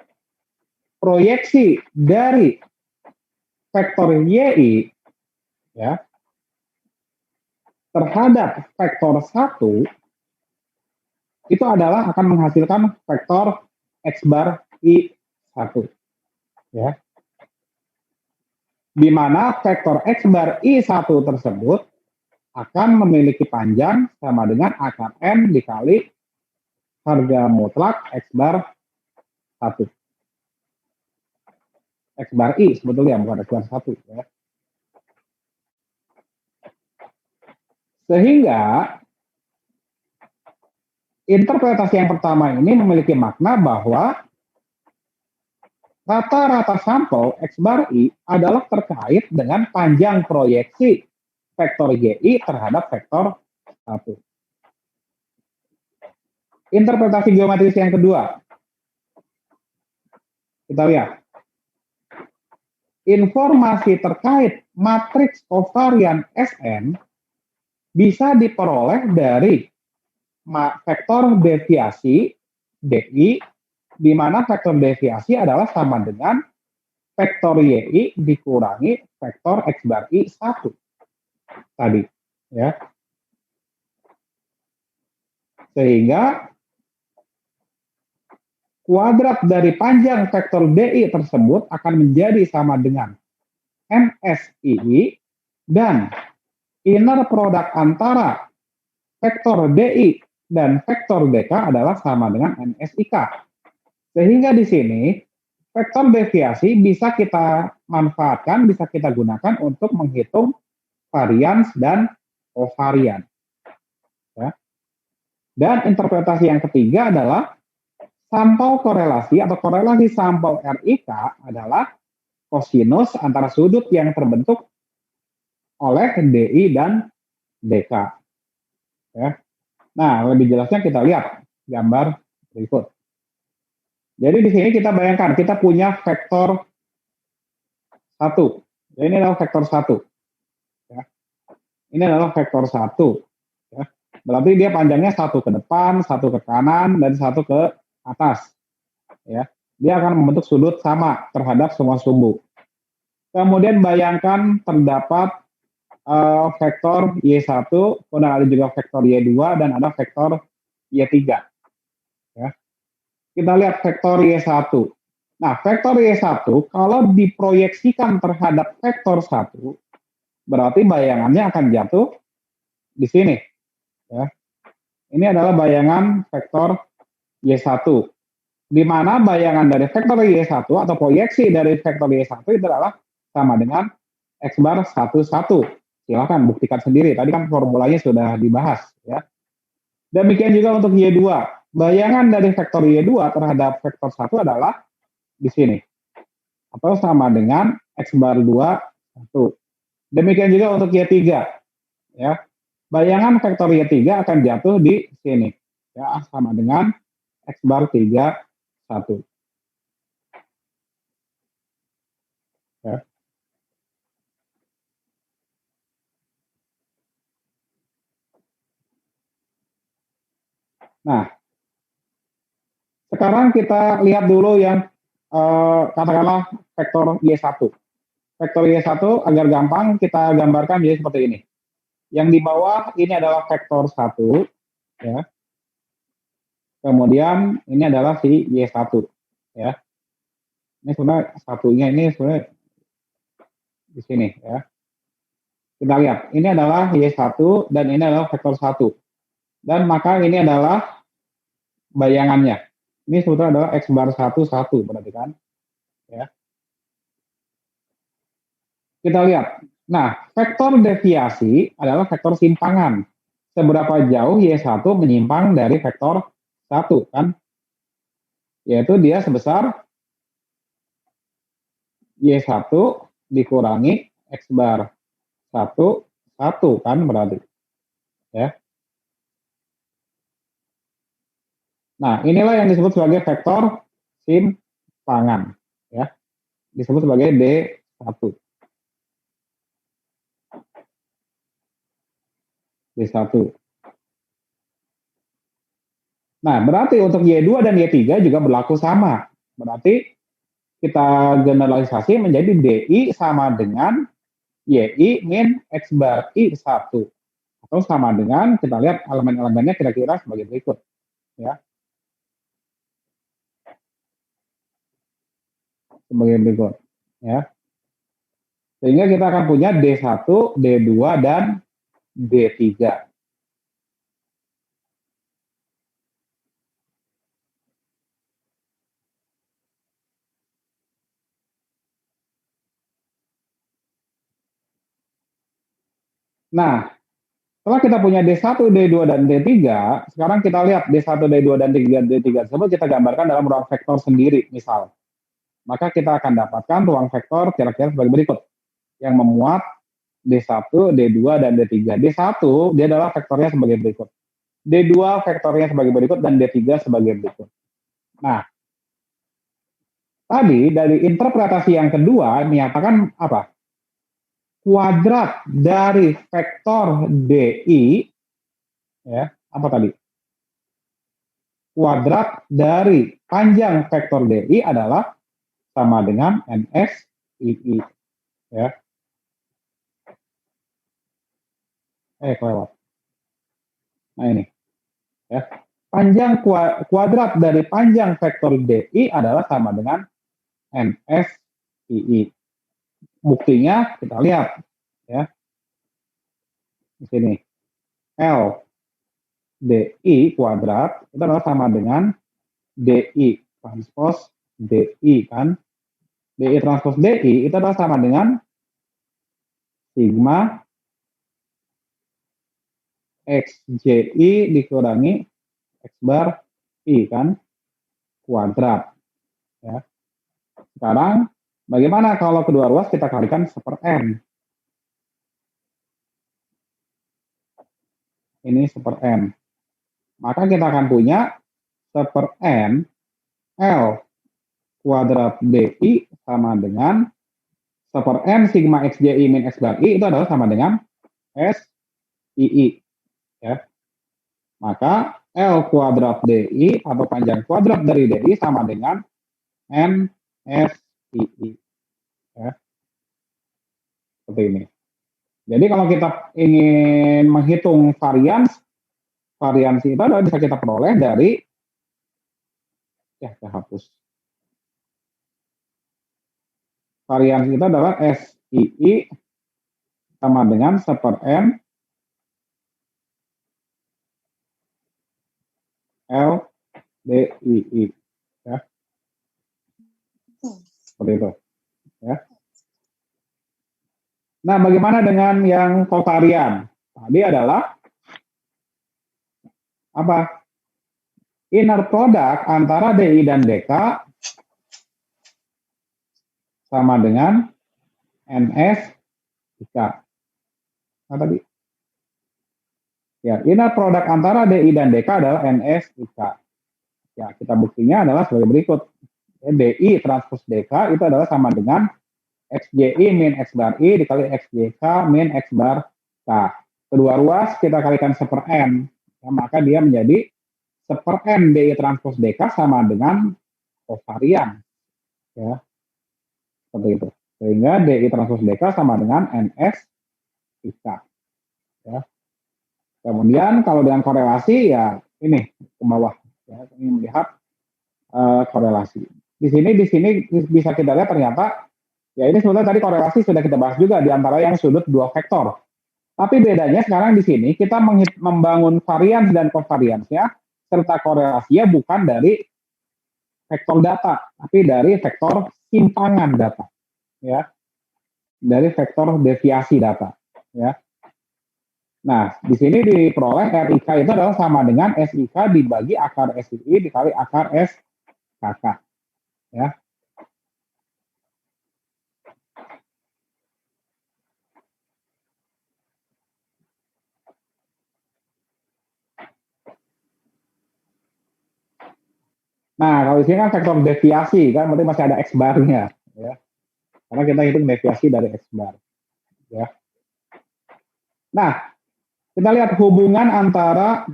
proyeksi dari vektor yi, ya, terhadap vektor 1 itu adalah akan menghasilkan vektor x bar i1. Ya. Di mana vektor x bar i1 tersebut akan memiliki panjang sama dengan akar n dikali harga mutlak x bar 1. X bar i sebetulnya bukan x bar 1. Ya. Sehingga interpretasi yang pertama ini memiliki makna bahwa rata-rata sampel X bar I adalah terkait dengan panjang proyeksi vektor YI terhadap vektor 1. Interpretasi geometris yang kedua. Kita lihat. Informasi terkait matriks kovarian Sn bisa diperoleh dari vektor deviasi DI, di mana vektor deviasi adalah sama dengan vektor YI dikurangi vektor X bar I 1 tadi. Ya. Sehingga kuadrat dari panjang vektor DI tersebut akan menjadi sama dengan NSII dan inner product antara vektor DI dan vektor DK adalah sama dengan NSIK. Sehingga di sini vektor deviasi bisa kita manfaatkan, bisa kita gunakan untuk menghitung varians dan kovarian. Ya. Dan interpretasi yang ketiga adalah sampel korelasi atau korelasi sampel RIK adalah kosinus antara sudut yang terbentuk oleh DI dan DK. Ya. Nah, lebih jelasnya kita lihat gambar berikut. Jadi di sini kita bayangkan kita punya vektor 1. Ya, ini adalah vektor 1. Ya. Ini adalah vektor 1. Ya. Berarti dia panjangnya 1 ke depan, 1 ke kanan, dan 1 ke atas. Ya. Dia akan membentuk sudut sama terhadap semua sumbu. Kemudian bayangkan terdapat vektor Y1, kemudian ada juga vektor Y2, dan ada vektor Y3. Ya. Kita lihat vektor Y1. Nah, vektor Y1 kalau diproyeksikan terhadap vektor 1, berarti bayangannya akan jatuh di sini. Ya. Ini adalah bayangan vektor Y1. di mana bayangan dari vektor Y1 atau proyeksi dari vektor Y1 itu adalah sama dengan X bar 1, 1. Silakan buktikan sendiri. Tadi kan formulanya sudah dibahas. Ya. Demikian juga untuk Y2. Bayangan dari vektor Y2 terhadap vektor 1 adalah di sini. Atau sama dengan X bar 2, 1. Demikian juga untuk Y3. Ya. Bayangan vektor Y3 akan jatuh di sini. Ya, sama dengan X bar 3, 1. Ya. Nah, sekarang kita lihat dulu yang katakanlah vektor Y1. Vektor Y1 agar gampang kita gambarkan jadi seperti ini. Yang di bawah ini adalah vektor 1, ya. Kemudian ini adalah si Y1, ya. Ini sebenarnya satunya ini sebenarnya di sini, ya. Kita lihat, ini adalah Y1 dan ini adalah vektor 1. Dan maka ini adalah bayangannya. Ini sebetulnya adalah X bar 1, 1 berarti kan, ya. Kita lihat. Nah, vektor deviasi adalah vektor simpangan. Seberapa jauh Y1 menyimpang dari vektor 1 kan? Yaitu dia sebesar Y1 dikurangi X bar 1, 1 kan berarti. Ya. Nah, inilah yang disebut sebagai vektor simpangan. Ya. Disebut sebagai D1. D1. Nah, berarti untuk Y2 dan Y3 juga berlaku sama. Berarti kita generalisasi menjadi DI sama dengan YI min X bar I1. Atau sama dengan, kita lihat elemen-elemennya kira-kira sebagai berikut. Ya. Sebagai berikut. Ya. Sehingga kita akan punya D1, D2, dan D3. Nah, setelah kita punya D1, D2, dan D3, sekarang kita lihat D1, D2, dan D3 tersebut kita gambarkan dalam ruang vektor sendiri, misal. Maka kita akan dapatkan ruang vektor kira-kira sebagai berikut, yang memuat D1, D2, dan D3. D1, dia adalah vektornya sebagai berikut. D2 vektornya sebagai berikut, dan D3 sebagai berikut. Nah, tadi dari interpretasi yang kedua, menyatakan apa? Kuadrat dari vektor DI, ya, apa tadi? Kuadrat dari panjang vektor DI adalah sama dengan NSII. Ya. Kelewat. Nah ini. Ya. Panjang kuadrat dari panjang vektor DI adalah sama dengan NSII. Buktinya kita lihat. Ya. Di sini. L DI kuadrat itu adalah sama dengan DI transpos DI kan. DI transpos DI itu adalah sama dengan sigma XJI dikurangi X bar I kan kuadrat. Ya. Sekarang bagaimana kalau kedua ruas kita kalikan 1/n? Ini 1/n. Maka kita akan punya 1/n L kuadrat DI sama dengan 1/n sigma XJI min X bar I itu adalah sama dengan SII. Ya. Maka L kuadrat DI atau panjang kuadrat dari DI sama dengan NSII. Ya. Seperti ini. Jadi kalau kita ingin menghitung variansi itu adalah bisa kita peroleh dari, ya saya hapus. Variansi itu adalah SII sama dengan 1/n L DII. Ya. Seperti itu. Ya. Nah, bagaimana dengan yang kovarian? Tadi adalah apa? Inner product antara DI dan DK sama dengan NS IK. Nah, tadi. Ya, inner product antara DI dan DK adalah NS IK. Ya, kita buktinya adalah sebagai berikut. DI transpose DK itu adalah sama dengan XJI min X bar I dikali XJK min X bar K. Kedua ruas kita kalikan seper N. Ya, maka dia menjadi seper N DI transpose DK sama dengan kovarian. Ya, seperti itu. Sehingga DI transpose DK sama dengan NS IK. Ya. Kemudian kalau dengan korelasi ya ini ke bawah. Ya, ini melihat korelasi. Di sini bisa kita lihat ternyata ya ini sebenarnya tadi korelasi sudah kita bahas juga di antara yang sudut dua vektor. Tapi bedanya sekarang di sini kita membangun varians dan kovariansnya serta korelasinya bukan dari vektor data, tapi dari vektor simpangan data, ya, dari vektor deviasi data, ya. Nah, di sini diperoleh RIK itu adalah sama dengan SIK dibagi akar SII dikali akar SKK, ya. Nah, kalau di sini kan vektor deviasi kan berarti masih ada X barnya, ya. Karena kita hitung deviasi dari X bar, ya. Nah, kita lihat hubungan antara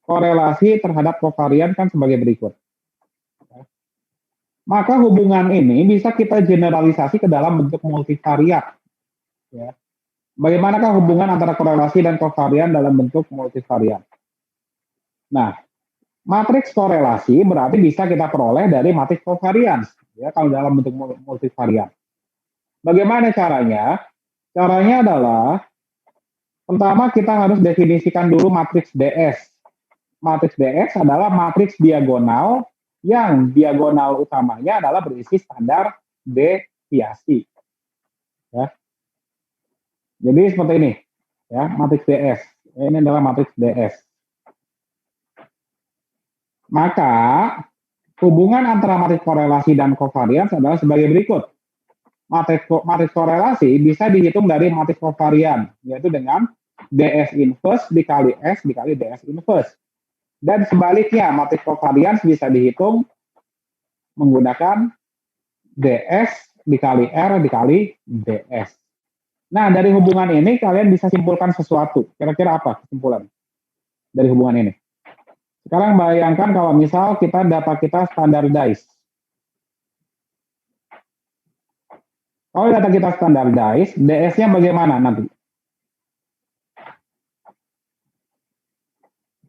korelasi terhadap kovarian kan sebagai berikut. Maka hubungan ini bisa kita generalisasi ke dalam bentuk multivariat. Ya. Bagaimanakah hubungan antara korelasi dan kovarian dalam bentuk multivariat? Nah, matriks korelasi berarti bisa kita peroleh dari matriks kovarians, ya, kalau dalam bentuk multivariat. Bagaimana caranya? Caranya adalah pertama kita harus definisikan dulu matriks DS. Matriks DS adalah matriks diagonal yang diagonal utamanya adalah berisi standar deviasi. Ya. Jadi seperti ini, ya, matriks DS. Ini adalah matriks DS. Maka hubungan antara matriks korelasi dan kovarians adalah sebagai berikut. Matriks korelasi bisa dihitung dari matriks kovarian, yaitu dengan DS inverse dikali S dikali DS inverse. Dan sebaliknya, matriks kovarians bisa dihitung menggunakan DS dikali R dikali DS. Nah, dari hubungan ini kalian bisa simpulkan sesuatu. Kira-kira apa kesimpulan dari hubungan ini? Sekarang bayangkan kalau misal data kita standardized. Kalau data kita standardized, DS-nya bagaimana nanti?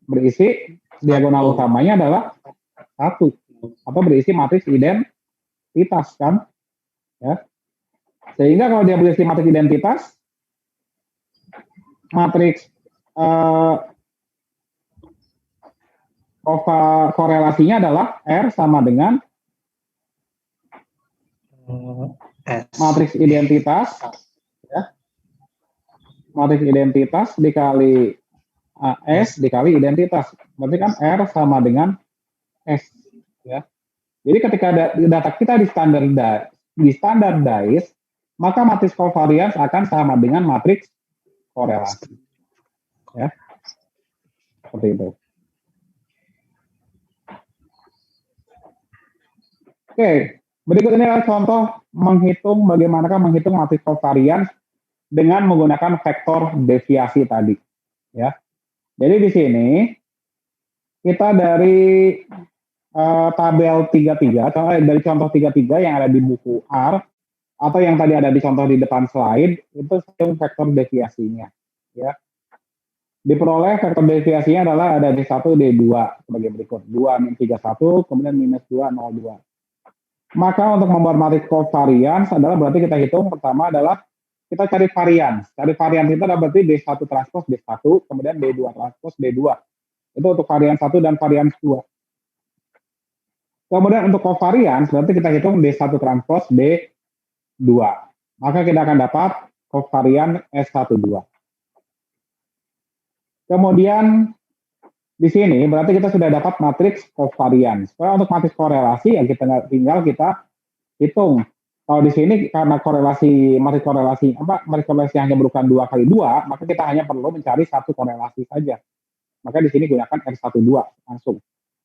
Berisi diagonal utamanya adalah 1 atau berisi matriks identitas kan, ya. Sehingga kalau dia berisi matriks identitas, matriks korelasinya adalah R sama dengan matriks identitas, ya, matriks identitas dikali S dikali identitas. Berarti kan R sama dengan S, ya. Jadi ketika data kita di standardize, maka matriks kovarians akan sama dengan matriks korelasi, ya. Seperti itu. Oke, berikut ini adalah contoh bagaimanakah menghitung matriks kovarians dengan menggunakan vektor deviasi tadi, ya. Jadi di sini kita dari tabel 33, dari contoh 33 yang ada di buku R atau yang tadi ada di contoh di depan slide itu vektor deviasinya, ya. Diperoleh vektor deviasinya adalah ada D1, D2 sebagai berikut. 2 min 31, kemudian minus 2, 02. Maka untuk membuat matriks kovarians adalah berarti kita hitung pertama adalah kita cari varians. Cari varians itu adalah berarti D1 transpose D1, kemudian D2 transpose D2. Itu untuk varians 1 dan varians 2. Kemudian untuk covariance berarti kita hitung D1 transpose D2. Maka kita akan dapat covarian S12. Kemudian di sini berarti kita sudah dapat matriks covariance. Kalau untuk matriks korelasi ya kita tinggal kita hitung. Kalau di sini karena matriks korelasi hanya berukuran 2x2, maka kita hanya perlu mencari satu korelasi saja. Maka di sini gunakan R12 langsung.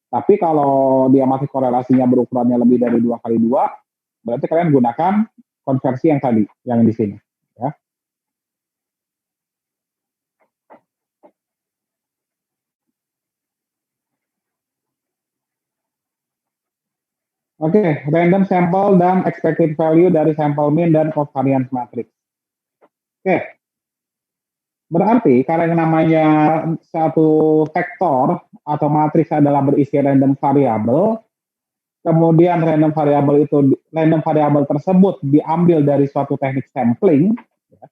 Tapi kalau dia matriks korelasinya berukurannya lebih dari 2x2, berarti kalian gunakan konversi yang tadi, yang di sini. Ya. Oke, random sample dan expected value dari sample mean dan covariance matrix. Oke, berarti karena yang namanya satu vektor atau matriks adalah berisi random variable, kemudian random variable tersebut diambil dari suatu teknik sampling, ya,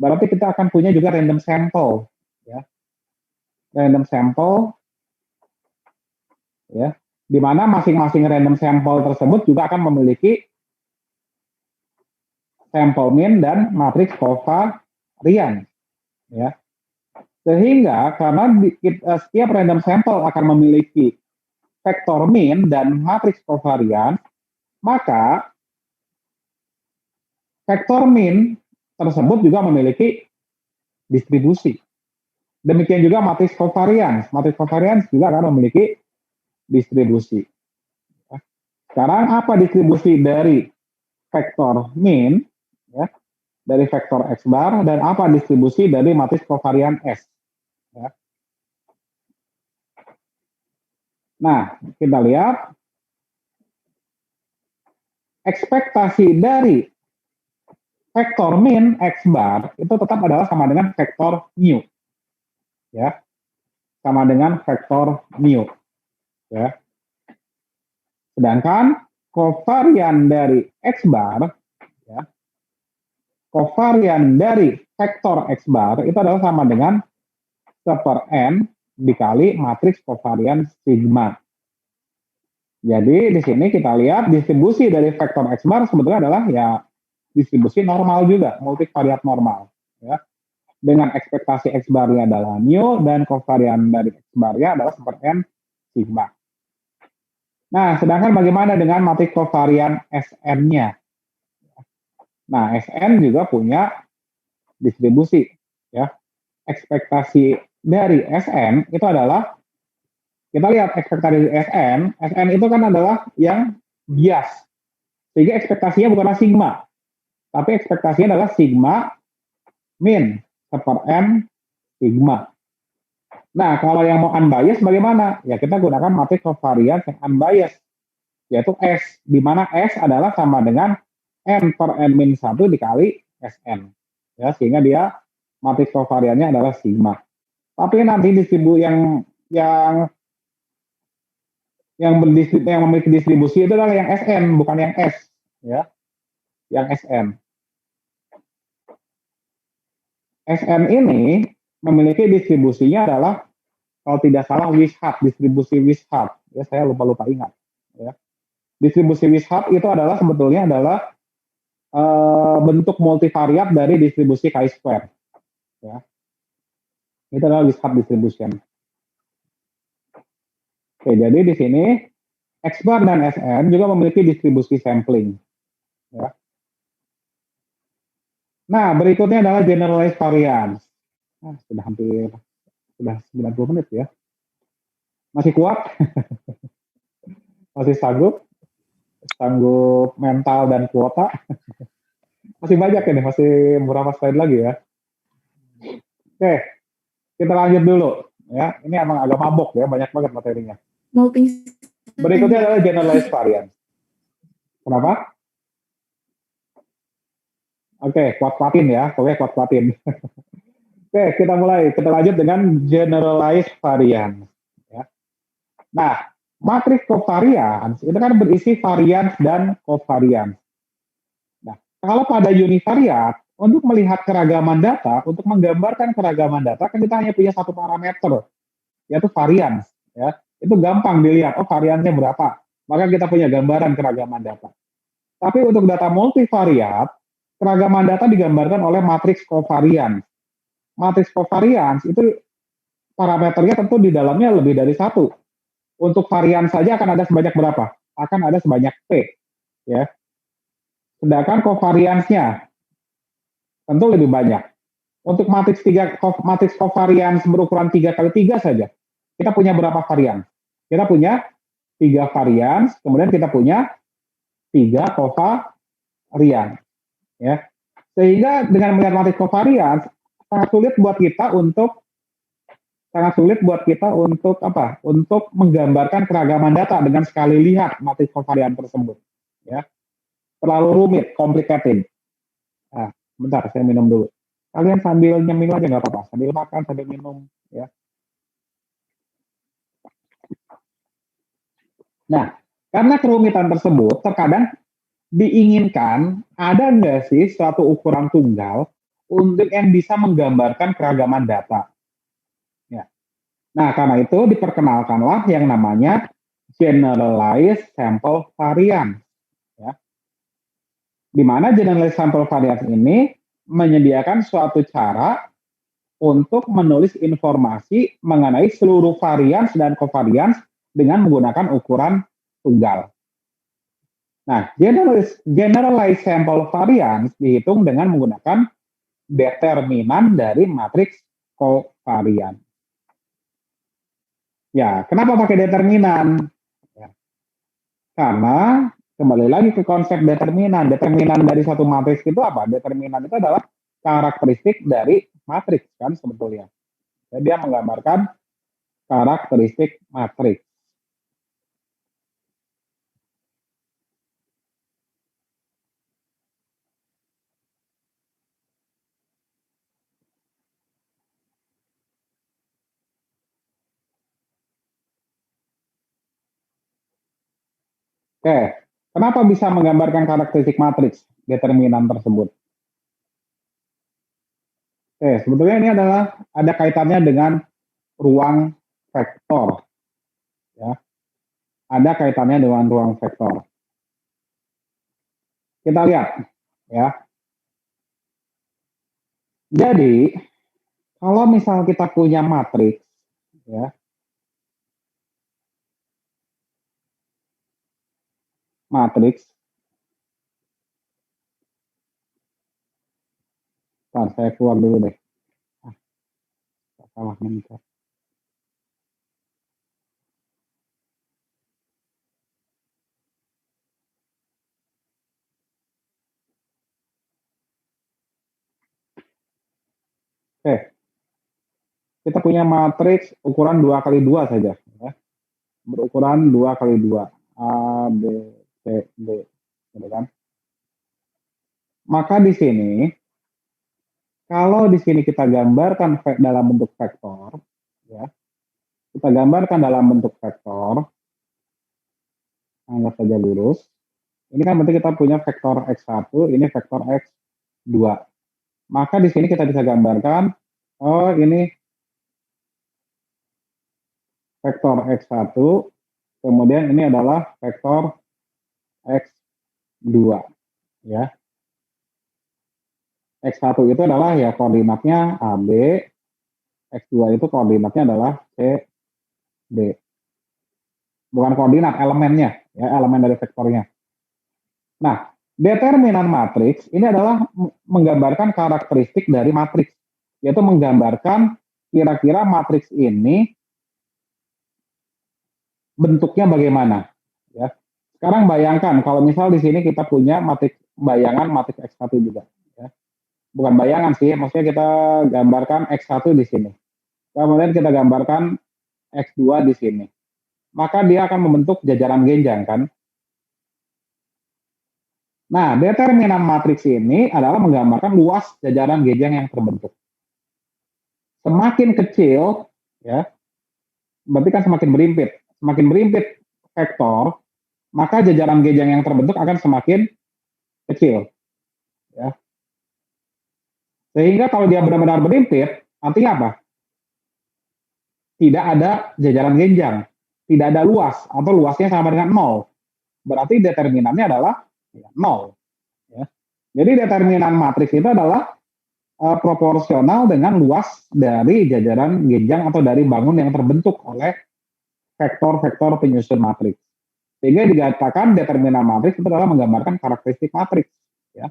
berarti kita akan punya juga random sample, ya, random sample, ya, di mana masing-masing random sample tersebut juga akan memiliki sample mean dan matriks covariance, ya. Sehingga karena setiap random sample akan memiliki vektor mean dan matriks covariance, maka vektor mean tersebut juga memiliki distribusi. Demikian juga matriks covariance. Matriks covariance juga akan memiliki distribusi. Sekarang apa distribusi dari vektor mean, ya, dari vektor X bar, dan apa distribusi dari matriks covariance S. Ya. Nah, kita lihat ekspektasi dari vektor mean X bar itu tetap adalah sama dengan vektor mu. Ya. Sama dengan vektor mu. Ya. Sedangkan covarian dari X bar, ya, covarian dari vektor X bar itu adalah sama dengan 1/n dikali matriks covariance sigma. Jadi di sini kita lihat distribusi dari vektor X bar sebetulnya adalah ya distribusi normal juga, multivariat normal. Ya. Dengan ekspektasi X barnya adalah mu dan covarian dari X barnya adalah 1/n sigma. Nah, sedangkan bagaimana dengan matriks covarian Sn-nya? Nah, Sn juga punya distribusi. Ya. Ekspektasi dari Sn itu adalah, kita lihat ekspektasi dari Sn itu kan adalah yang bias. Sehingga ekspektasinya bukanlah sigma, tapi ekspektasinya adalah sigma min 1/n sigma. Nah, kalau yang mau unbiased bagaimana? Ya kita gunakan matriks covariance yang unbiased, yaitu S, di mana S adalah sama dengan n/n-1 dikali Sn. Ya, sehingga dia matriks covariannya adalah sigma. Tapi nanti distribusi yang memiliki distribusi itu adalah yang Sn, bukan yang S, ya. Yang Sn. Sn ini memiliki distribusinya adalah, kalau tidak salah, Wishart, distribusi Wishart. Ya, saya lupa ingat. Ya. Distribusi Wishart itu adalah sebetulnya adalah bentuk multivariat dari distribusi chi-square. Ya. Itu adalah Wishart distribution. Oke, jadi di sini X bar dan Sn juga memiliki distribusi sampling. Ya. Nah, berikutnya adalah generalized variance. Nah, sudah 90 menit ya. Masih kuat? Masih sanggup mental dan kuota? Masih banyak ini, masih beberapa slide lagi ya. Oke, kita lanjut dulu. Ya, ini emang agak mabok ya, banyak banget materinya. Berikutnya adalah generalized variance. Kenapa? Oke, kuat-kuatin ya, pokoknya kuat-kuatin. Oke, kita lanjut dengan generalized variance. Ya. Nah, matriks covariance itu kan berisi variance dan covariance. Nah, kalau pada univariat, untuk melihat keragaman data, untuk menggambarkan keragaman data, kan kita hanya punya satu parameter, yaitu variance. Ya. Itu gampang dilihat, oh variannya berapa. maka kita punya gambaran keragaman data. Tapi untuk data multivariat, keragaman data digambarkan oleh matriks covariance. Matriks covariance itu parameternya tentu di dalamnya lebih dari satu. Untuk varian saja akan ada sebanyak berapa? Akan ada sebanyak P. Ya. Sedangkan covariance-nya tentu lebih banyak. Untuk matriks covariance berukuran 3 kali 3 saja, kita punya berapa varian? Kita punya 3 varian, kemudian kita punya 3 covarian. Ya. Sehingga dengan melihat matriks covariance, sangat sulit buat kita untuk apa? Untuk menggambarkan keragaman data dengan sekali lihat matriks covarian tersebut. Ya. Terlalu rumit, complicated. Nah, bentar, saya minum dulu. Kalian sambil nyemil aja nggak apa-apa, sambil makan, sambil minum, ya. Nah, karena kerumitan tersebut, terkadang diinginkan ada nggak sih suatu ukuran tunggal untuk yang bisa menggambarkan keragaman data. Ya. Nah, karena itu diperkenalkanlah yang namanya generalized sample variance. Ya. Di mana generalized sample variance ini menyediakan suatu cara untuk menulis informasi mengenai seluruh varians dan covariance dengan menggunakan ukuran tunggal. Nah, generalized sample variance dihitung dengan menggunakan determinan dari matriks covariance. Ya, kenapa pakai determinan? Ya. Karena kembali lagi ke konsep determinan. Determinan dari satu matriks itu apa? Determinan itu adalah karakteristik dari matriks kan sebetulnya. Jadi dia menggambarkan karakteristik matriks. Oke, kenapa bisa menggambarkan karakteristik matriks determinan tersebut? Oke, sebetulnya ini adalah ada kaitannya dengan ruang vektor. Ya. Ada kaitannya dengan ruang vektor. Kita lihat, ya. Jadi, kalau misal kita punya matriks, ya, matriks, saya keluar dulu deh. Salah mencet. Oke, kita punya matriks ukuran 2 kali 2 saja, ya. Berukuran 2 kali 2, A, B, C, D, gitu kan? Maka di sini, kalau di sini kita gambarkan dalam bentuk vektor, ya, kita gambarkan dalam bentuk vektor, anggap saja lurus. Ini kan berarti kita punya vektor X1, ini vektor X2. Maka di sini kita bisa gambarkan, oh ini vektor X1, kemudian ini adalah vektor X2. Ya. X1 itu adalah ya koordinatnya AB, X2 itu koordinatnya adalah CD. Bukan koordinat, elemennya, ya, elemen dari vektornya. Nah, determinan matriks ini adalah menggambarkan karakteristik dari matriks, yaitu menggambarkan kira-kira matriks ini bentuknya bagaimana. Ya. Sekarang bayangkan kalau misal di sini kita punya matriks bayangan matriks X1 juga. Ya. Bukan bayangan sih, maksudnya kita gambarkan X1 di sini. Kemudian kita gambarkan X2 di sini. Maka dia akan membentuk jajaran genjang kan. Nah, determinan matriks ini adalah menggambarkan luas jajaran genjang yang terbentuk. Semakin kecil, ya, berarti kan semakin berimpit. Semakin berimpit vektor, maka jajaran genjang yang terbentuk akan semakin kecil. Ya. Sehingga kalau dia benar-benar berimpit, artinya apa? Tidak ada jajaran genjang, tidak ada luas, atau luasnya sama dengan 0. berarti determinannya adalah ya, 0. Ya. Jadi determinan matriks itu adalah proporsional dengan luas dari jajaran genjang atau dari bangun yang terbentuk oleh vektor-vektor penyusun matriks. Sehingga dikatakan determinan matriks itu adalah menggambarkan karakteristik matriks. Ya.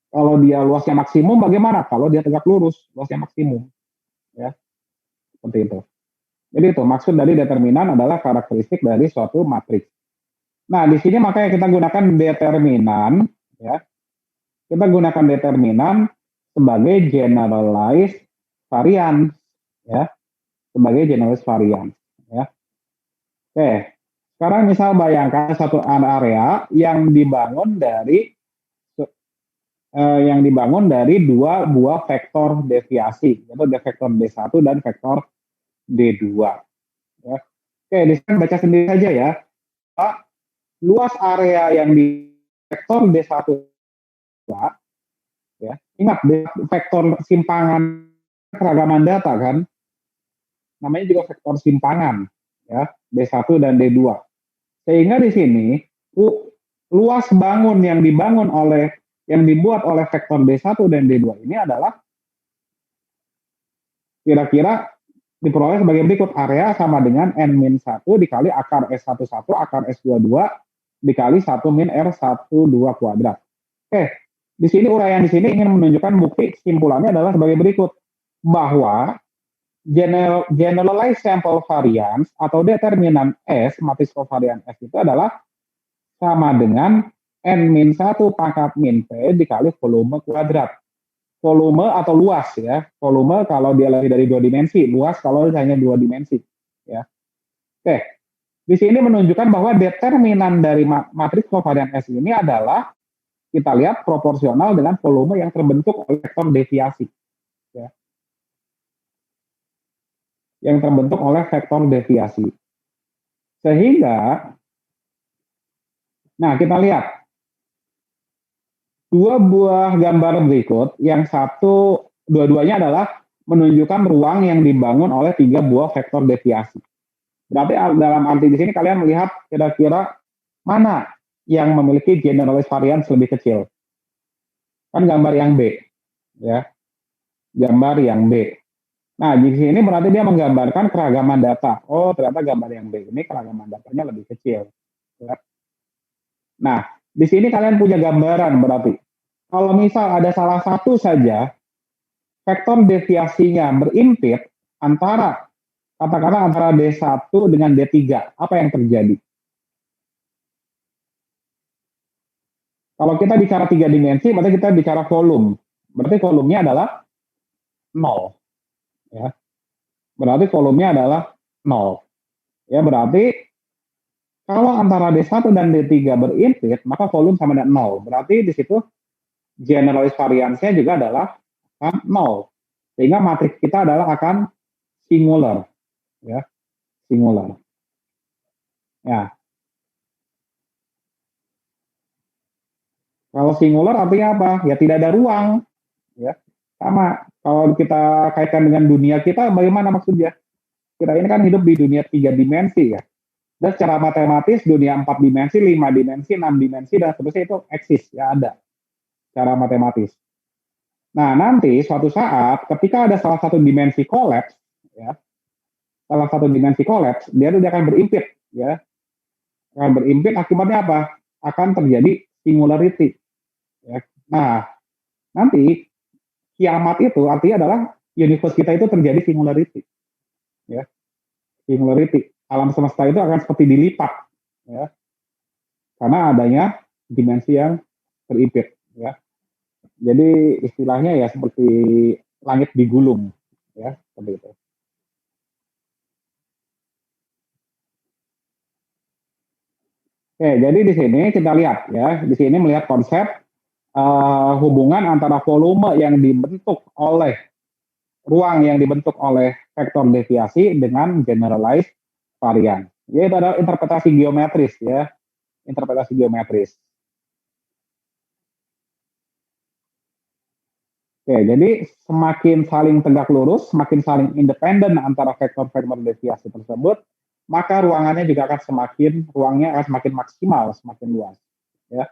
Kalau dia luasnya maksimum bagaimana? Kalau dia tegak lurus, luasnya maksimum. Ya. Seperti itu. Jadi itu maksud dari determinan adalah karakteristik dari suatu matriks. Nah, di sini makanya kita gunakan determinan, ya. Kita gunakan determinan sebagai generalized variance, ya. Sebagai generalized variance, ya. Oke. Sekarang misal bayangkan satu area yang dibangun dari dua buah vektor deviasi, yaitu vektor D1 dan vektor D2. Ya. Oke, di sini baca sendiri saja ya. Luas area yang di vektor D1, ya. Ingat, vektor simpangan keragaman data kan, namanya juga vektor simpangan, ya, D1 dan D2. Sehingga di sini luas bangun yang dibuat oleh vektor D1 dan D2 ini adalah kira-kira diperoleh sebagai berikut. Area sama dengan N-1 dikali akar S11 akar S22 dikali 1 min R12 kuadrat. Oke, di sini uraian di sini ingin menunjukkan bukti kesimpulannya adalah sebagai berikut. Bahwa generalized sample variance atau determinan S, matriks kovarian S itu adalah sama dengan N-1 pangkat min P dikali volume kuadrat. Volume atau luas ya. Volume kalau dia lebih dari 2 dimensi, luas kalau hanya 2 dimensi, ya. Oke. Di sini menunjukkan bahwa determinan dari matriks kovarian S ini adalah kita lihat proporsional dengan volume yang terbentuk oleh vektor deviasi, ya. Yang terbentuk oleh vektor deviasi. Sehingga nah, kita lihat dua buah gambar berikut, yang satu, dua-duanya adalah menunjukkan ruang yang dibangun oleh 3 buah vektor deviasi. Berarti dalam arti di sini kalian melihat kira-kira mana yang memiliki generalized variance lebih kecil. Kan gambar yang B, ya. Gambar yang B. Nah, di sini berarti dia menggambarkan keragaman data. Oh, ternyata gambar yang B ini keragaman datanya lebih kecil. Ya. Nah, di sini kalian punya gambaran berarti. Kalau misal ada salah satu saja vektor deviasinya berimpit katakanlah antara D1 dengan D3, apa yang terjadi? Kalau kita bicara 3 dimensi, berarti kita bicara volume. Berarti volumenya adalah 0. Ya. Berarti volumenya adalah 0. Ya, berarti kalau antara D1 dan D3 berimpit, maka volume sama dengan 0. Berarti di situ generalized variance-nya juga adalah 0. Sehingga matriks kita adalah akan singular. Ya, singular. Ya. Kalau singular artinya apa? Ya tidak ada ruang. Ya. Sama. Kalau kita kaitkan dengan dunia kita, bagaimana maksudnya? Kita ini kan hidup di dunia 3 dimensi ya. Dan secara matematis dunia 4 dimensi, 5 dimensi, 6 dimensi, dan seterusnya itu eksis, ya ada. Secara matematis. Nah, nanti suatu saat ketika ada salah satu dimensi kolaps, ya, salah satu dimensi kolaps, dia akan berimpit, ya. Akan berimpit akibatnya apa? Akan terjadi singularity. Ya. Nah, nanti kiamat itu artinya adalah universe kita itu terjadi singularity. Ya. Singularity. Alam semesta itu akan seperti dilipat, ya, karena adanya dimensi yang berimpit, ya. Jadi istilahnya ya seperti langit digulung, ya, seperti itu. Oke, jadi di sini kita lihat ya, di sini melihat konsep hubungan antara volume yang dibentuk oleh ruang yang dibentuk oleh vektor deviasi dengan generalized varian. Yaitu adalah interpretasi geometris ya, interpretasi geometris. Oke, jadi semakin saling tegak lurus, semakin saling independen antara vektor-vektor deviasi tersebut, maka ruangnya akan semakin maksimal, semakin luas. Ya,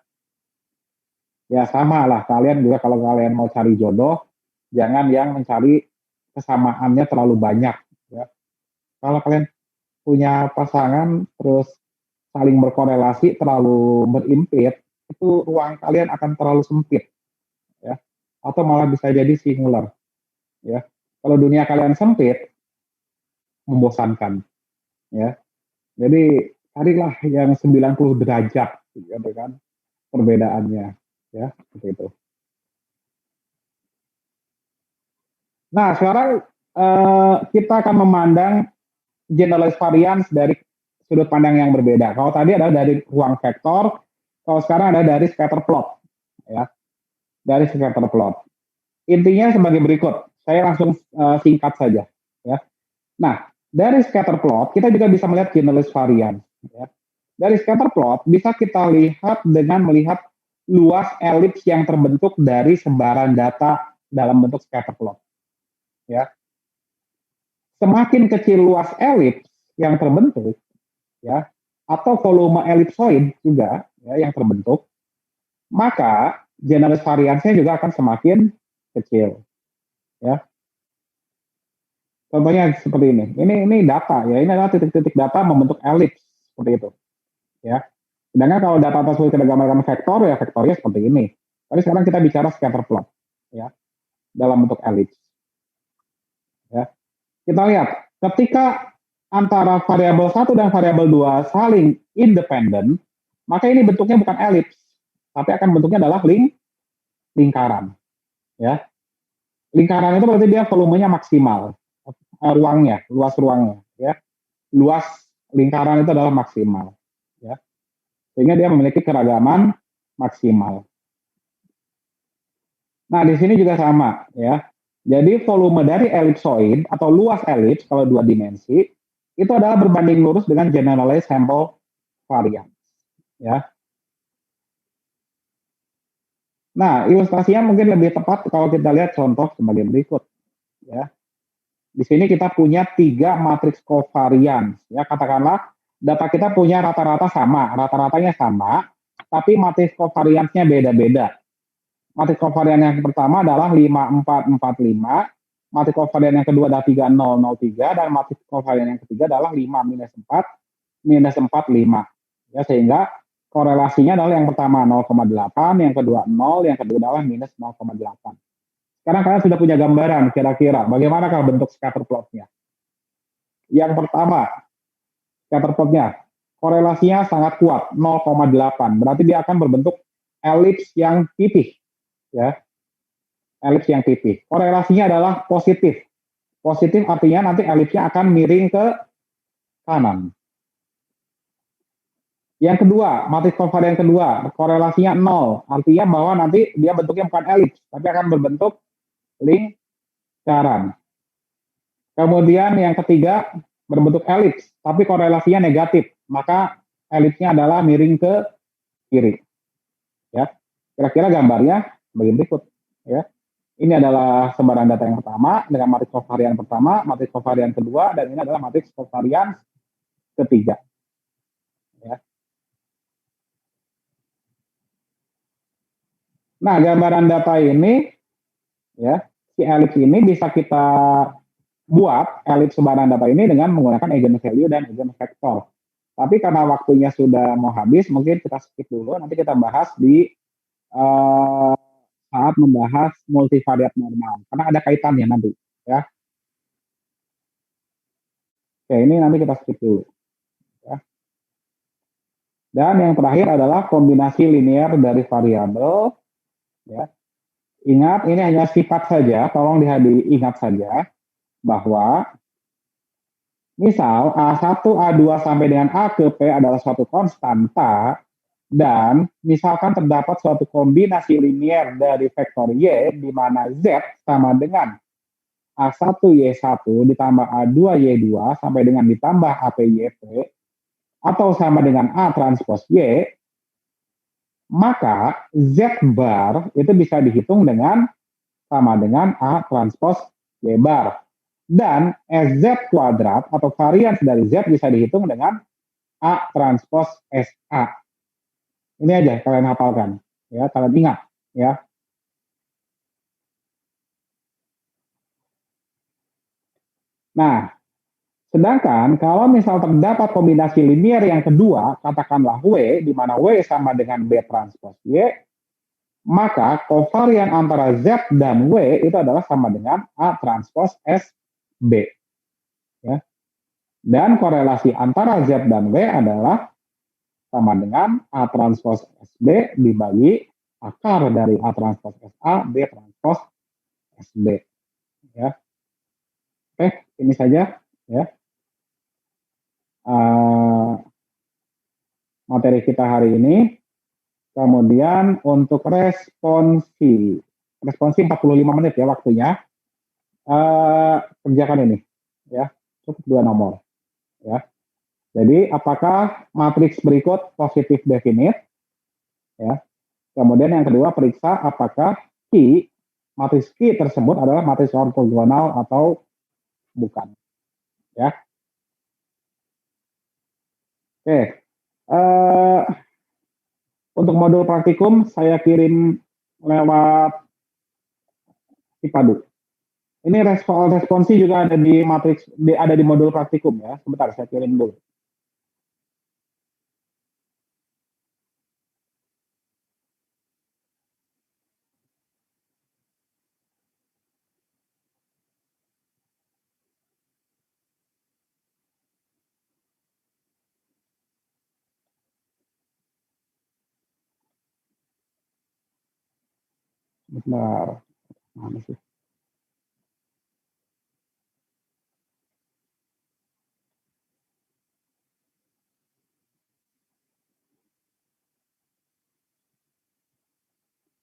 ya sama lah. Kalian juga kalau kalian mau cari jodoh, jangan yang mencari kesamaannya terlalu banyak. Ya. Kalau kalian punya pasangan terus saling berkorelasi terlalu berimpit, itu ruang kalian akan terlalu sempit, ya, atau malah bisa jadi singular, ya. Kalau dunia kalian sempit, membosankan, ya. Jadi carilah yang 90 derajat, gitu kan, perbedaannya, ya, seperti itu. Nah, sekarang kita akan memandang generalized variance dari sudut pandang yang berbeda. Kalau tadi adalah dari ruang vektor, kalau sekarang ada dari scatter plot, ya, dari scatter plot. Intinya sebagai berikut, saya langsung singkat saja, ya. Nah, dari scatter plot kita juga bisa melihat generalized variance, ya. Dari scatter plot bisa kita lihat dengan melihat luas elips yang terbentuk dari sebaran data dalam bentuk scatter plot, ya. Semakin kecil luas elips yang terbentuk, ya, atau volume elipsoid juga, ya, yang terbentuk, maka generalized variance-nya juga akan semakin kecil, ya. Contohnya seperti ini. Ini data, ya. Ini adalah titik-titik data membentuk elips seperti itu, ya. Sedangkan kalau data tersebut kita gambarkan vektor, ya vektornya seperti ini. Tapi sekarang kita bicara scatter plot, ya, dalam bentuk elips, ya. Kita lihat ketika antara variabel 1 dan variabel 2 saling independen, maka ini bentuknya bukan elips, tapi akan bentuknya adalah lingkaran, ya. Lingkaran itu berarti dia volumenya maksimal, ruangnya, luas ruangnya, ya. Luas lingkaran itu adalah maksimal, ya. Sehingga dia memiliki keragaman maksimal. Nah, di sini juga sama, ya. Jadi volume dari elipsoid atau luas elips kalau 2 dimensi itu adalah berbanding lurus dengan generalized sample variance, ya. Nah, ilustrasinya mungkin lebih tepat kalau kita lihat contoh sebagai berikut, ya. Di sini kita punya 3 matriks covariance, ya. Katakanlah data kita punya rata-rata sama, rata-ratanya sama, tapi matriks covariance-nya beda-beda. Matriks covarian yang pertama adalah 5445, matriks covarian yang kedua adalah 3003, dan matriks covarian yang ketiga adalah 5 minus 4 minus 4 5. Ya, sehingga korelasinya adalah yang pertama 0,8, yang kedua 0, yang kedua adalah minus 0,8. Sekarang kalian sudah punya gambaran kira-kira bagaimana kalau bentuk scatter plot-nya. Yang pertama, scatter plot-nya korelasinya sangat kuat, 0,8. Berarti dia akan berbentuk elips yang pipih, ya, elips yang pipih. Korelasinya adalah positif. Positif artinya nanti elipsnya akan miring ke kanan. Yang kedua, matriks covarian kedua, korelasinya 0. Artinya bahwa nanti dia bentuknya bukan elips, tapi akan berbentuk lingkaran. Kemudian yang ketiga, berbentuk elips, tapi korelasinya negatif. Maka elipsnya adalah miring ke kiri. Ya, kira-kira gambarnya sebagai berikut, ya. Ini adalah sebaran data yang pertama dengan matriks covarian pertama, matriks covarian kedua, dan ini adalah matriks covarian ketiga, ya. Nah, gambaran data ini, ya, si elips ini bisa kita buat elips sebaran data ini dengan menggunakan eigenvalue dan eigenvector. Tapi karena waktunya sudah mau habis, mungkin kita skip dulu. Nanti kita bahas di saat membahas multivariat normal, karena ada kaitannya nanti, ya. Oke, ini nanti kita skip dulu, ya. Dan yang terakhir adalah kombinasi linear dari variabel, ya. Ingat, ini hanya sifat saja, tolong diingat saja bahwa misal A1, A2 sampai dengan A ke P adalah suatu konstanta, dan misalkan terdapat suatu kombinasi linear dari vektor Y di mana Z sama dengan A1 Y1 ditambah A2 Y2 sampai dengan ditambah AP YP atau sama dengan A transpos Y, maka Z bar itu bisa dihitung dengan sama dengan A transpos Y bar. Dan SZ kuadrat atau varians dari Z bisa dihitung dengan A transpos SA. Ini aja kalian hafalkan, ya, kalian ingat, ya. Nah, sedangkan kalau misal terdapat kombinasi linier yang kedua, katakanlah W, di mana W sama dengan B transpos Y, maka kovarian antara Z dan W itu adalah sama dengan A transpos SB. Ya. Dan korelasi antara Z dan W adalah sama dengan A transpos SB dibagi akar dari A transpos SA, B transpos SB. Ya. Oke, ini saja, ya. Materi kita hari ini. Kemudian untuk responsi 45 menit ya waktunya. Kerjakan ini, ya, cukup 2 nomor, ya. Jadi apakah matriks berikut positif definite, ya. Kemudian yang kedua periksa apakah matriks Q tersebut adalah matriks ortogonal atau bukan, ya. Oke. Untuk modul praktikum saya kirim lewat Cipadu. Ini responsi juga ada di matriks, ada di modul praktikum ya. Sebentar saya kirim dulu. Bentar. Mana sih?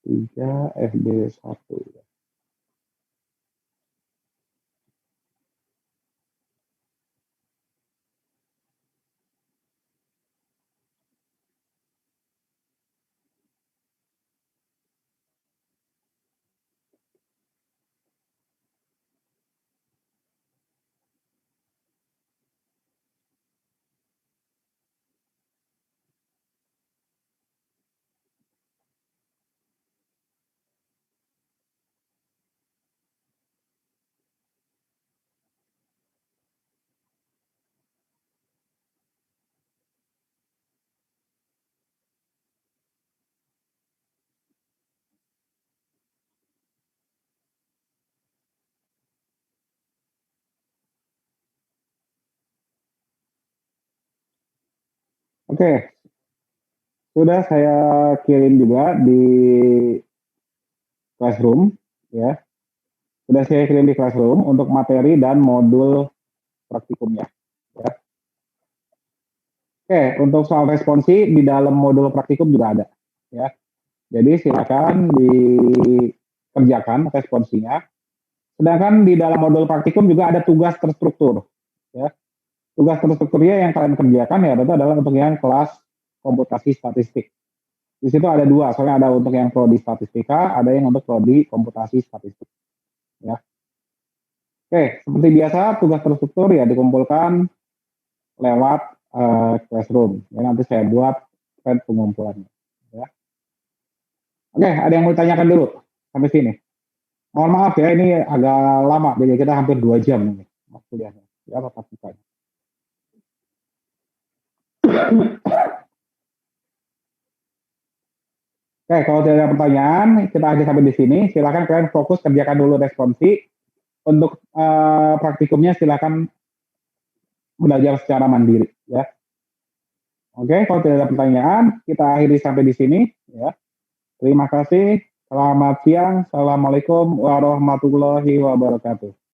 Tiga FB 1. Oke, sudah saya kirim juga di Classroom, ya. Sudah saya kirim di Classroom untuk materi dan modul praktikumnya. Ya. Oke, untuk soal responsi di dalam modul praktikum juga ada, ya. Jadi silakan dikerjakan responsinya. Sedangkan di dalam modul praktikum juga ada tugas terstruktur, ya. Tugas terstrukturnya yang kalian kerjakan ya itu adalah untuk yang kelas komputasi statistik. Di situ ada dua, soalnya ada untuk yang prodi statistika, ada yang untuk prodi komputasi statistik. Ya. Oke, seperti biasa tugas terstruktur ya dikumpulkan lewat Classroom. Ya, nanti saya buat thread pengumpulannya. Ya. Oke, ada yang mau ditanyakan dulu sampai sini? Mohon maaf ya, ini agak lama, jadi kita hampir 2 jam ini kuliahnya. Ya, tetap buka. Oke, kalau tidak ada pertanyaan, kita akhiri sampai di sini. Silakan kalian fokus kerjakan dulu responsi. Untuk praktikumnya silakan belajar secara mandiri, ya. Oke, kalau tidak ada pertanyaan, kita akhiri sampai di sini, ya. Terima kasih. Selamat siang. Assalamualaikum warahmatullahi wabarakatuh.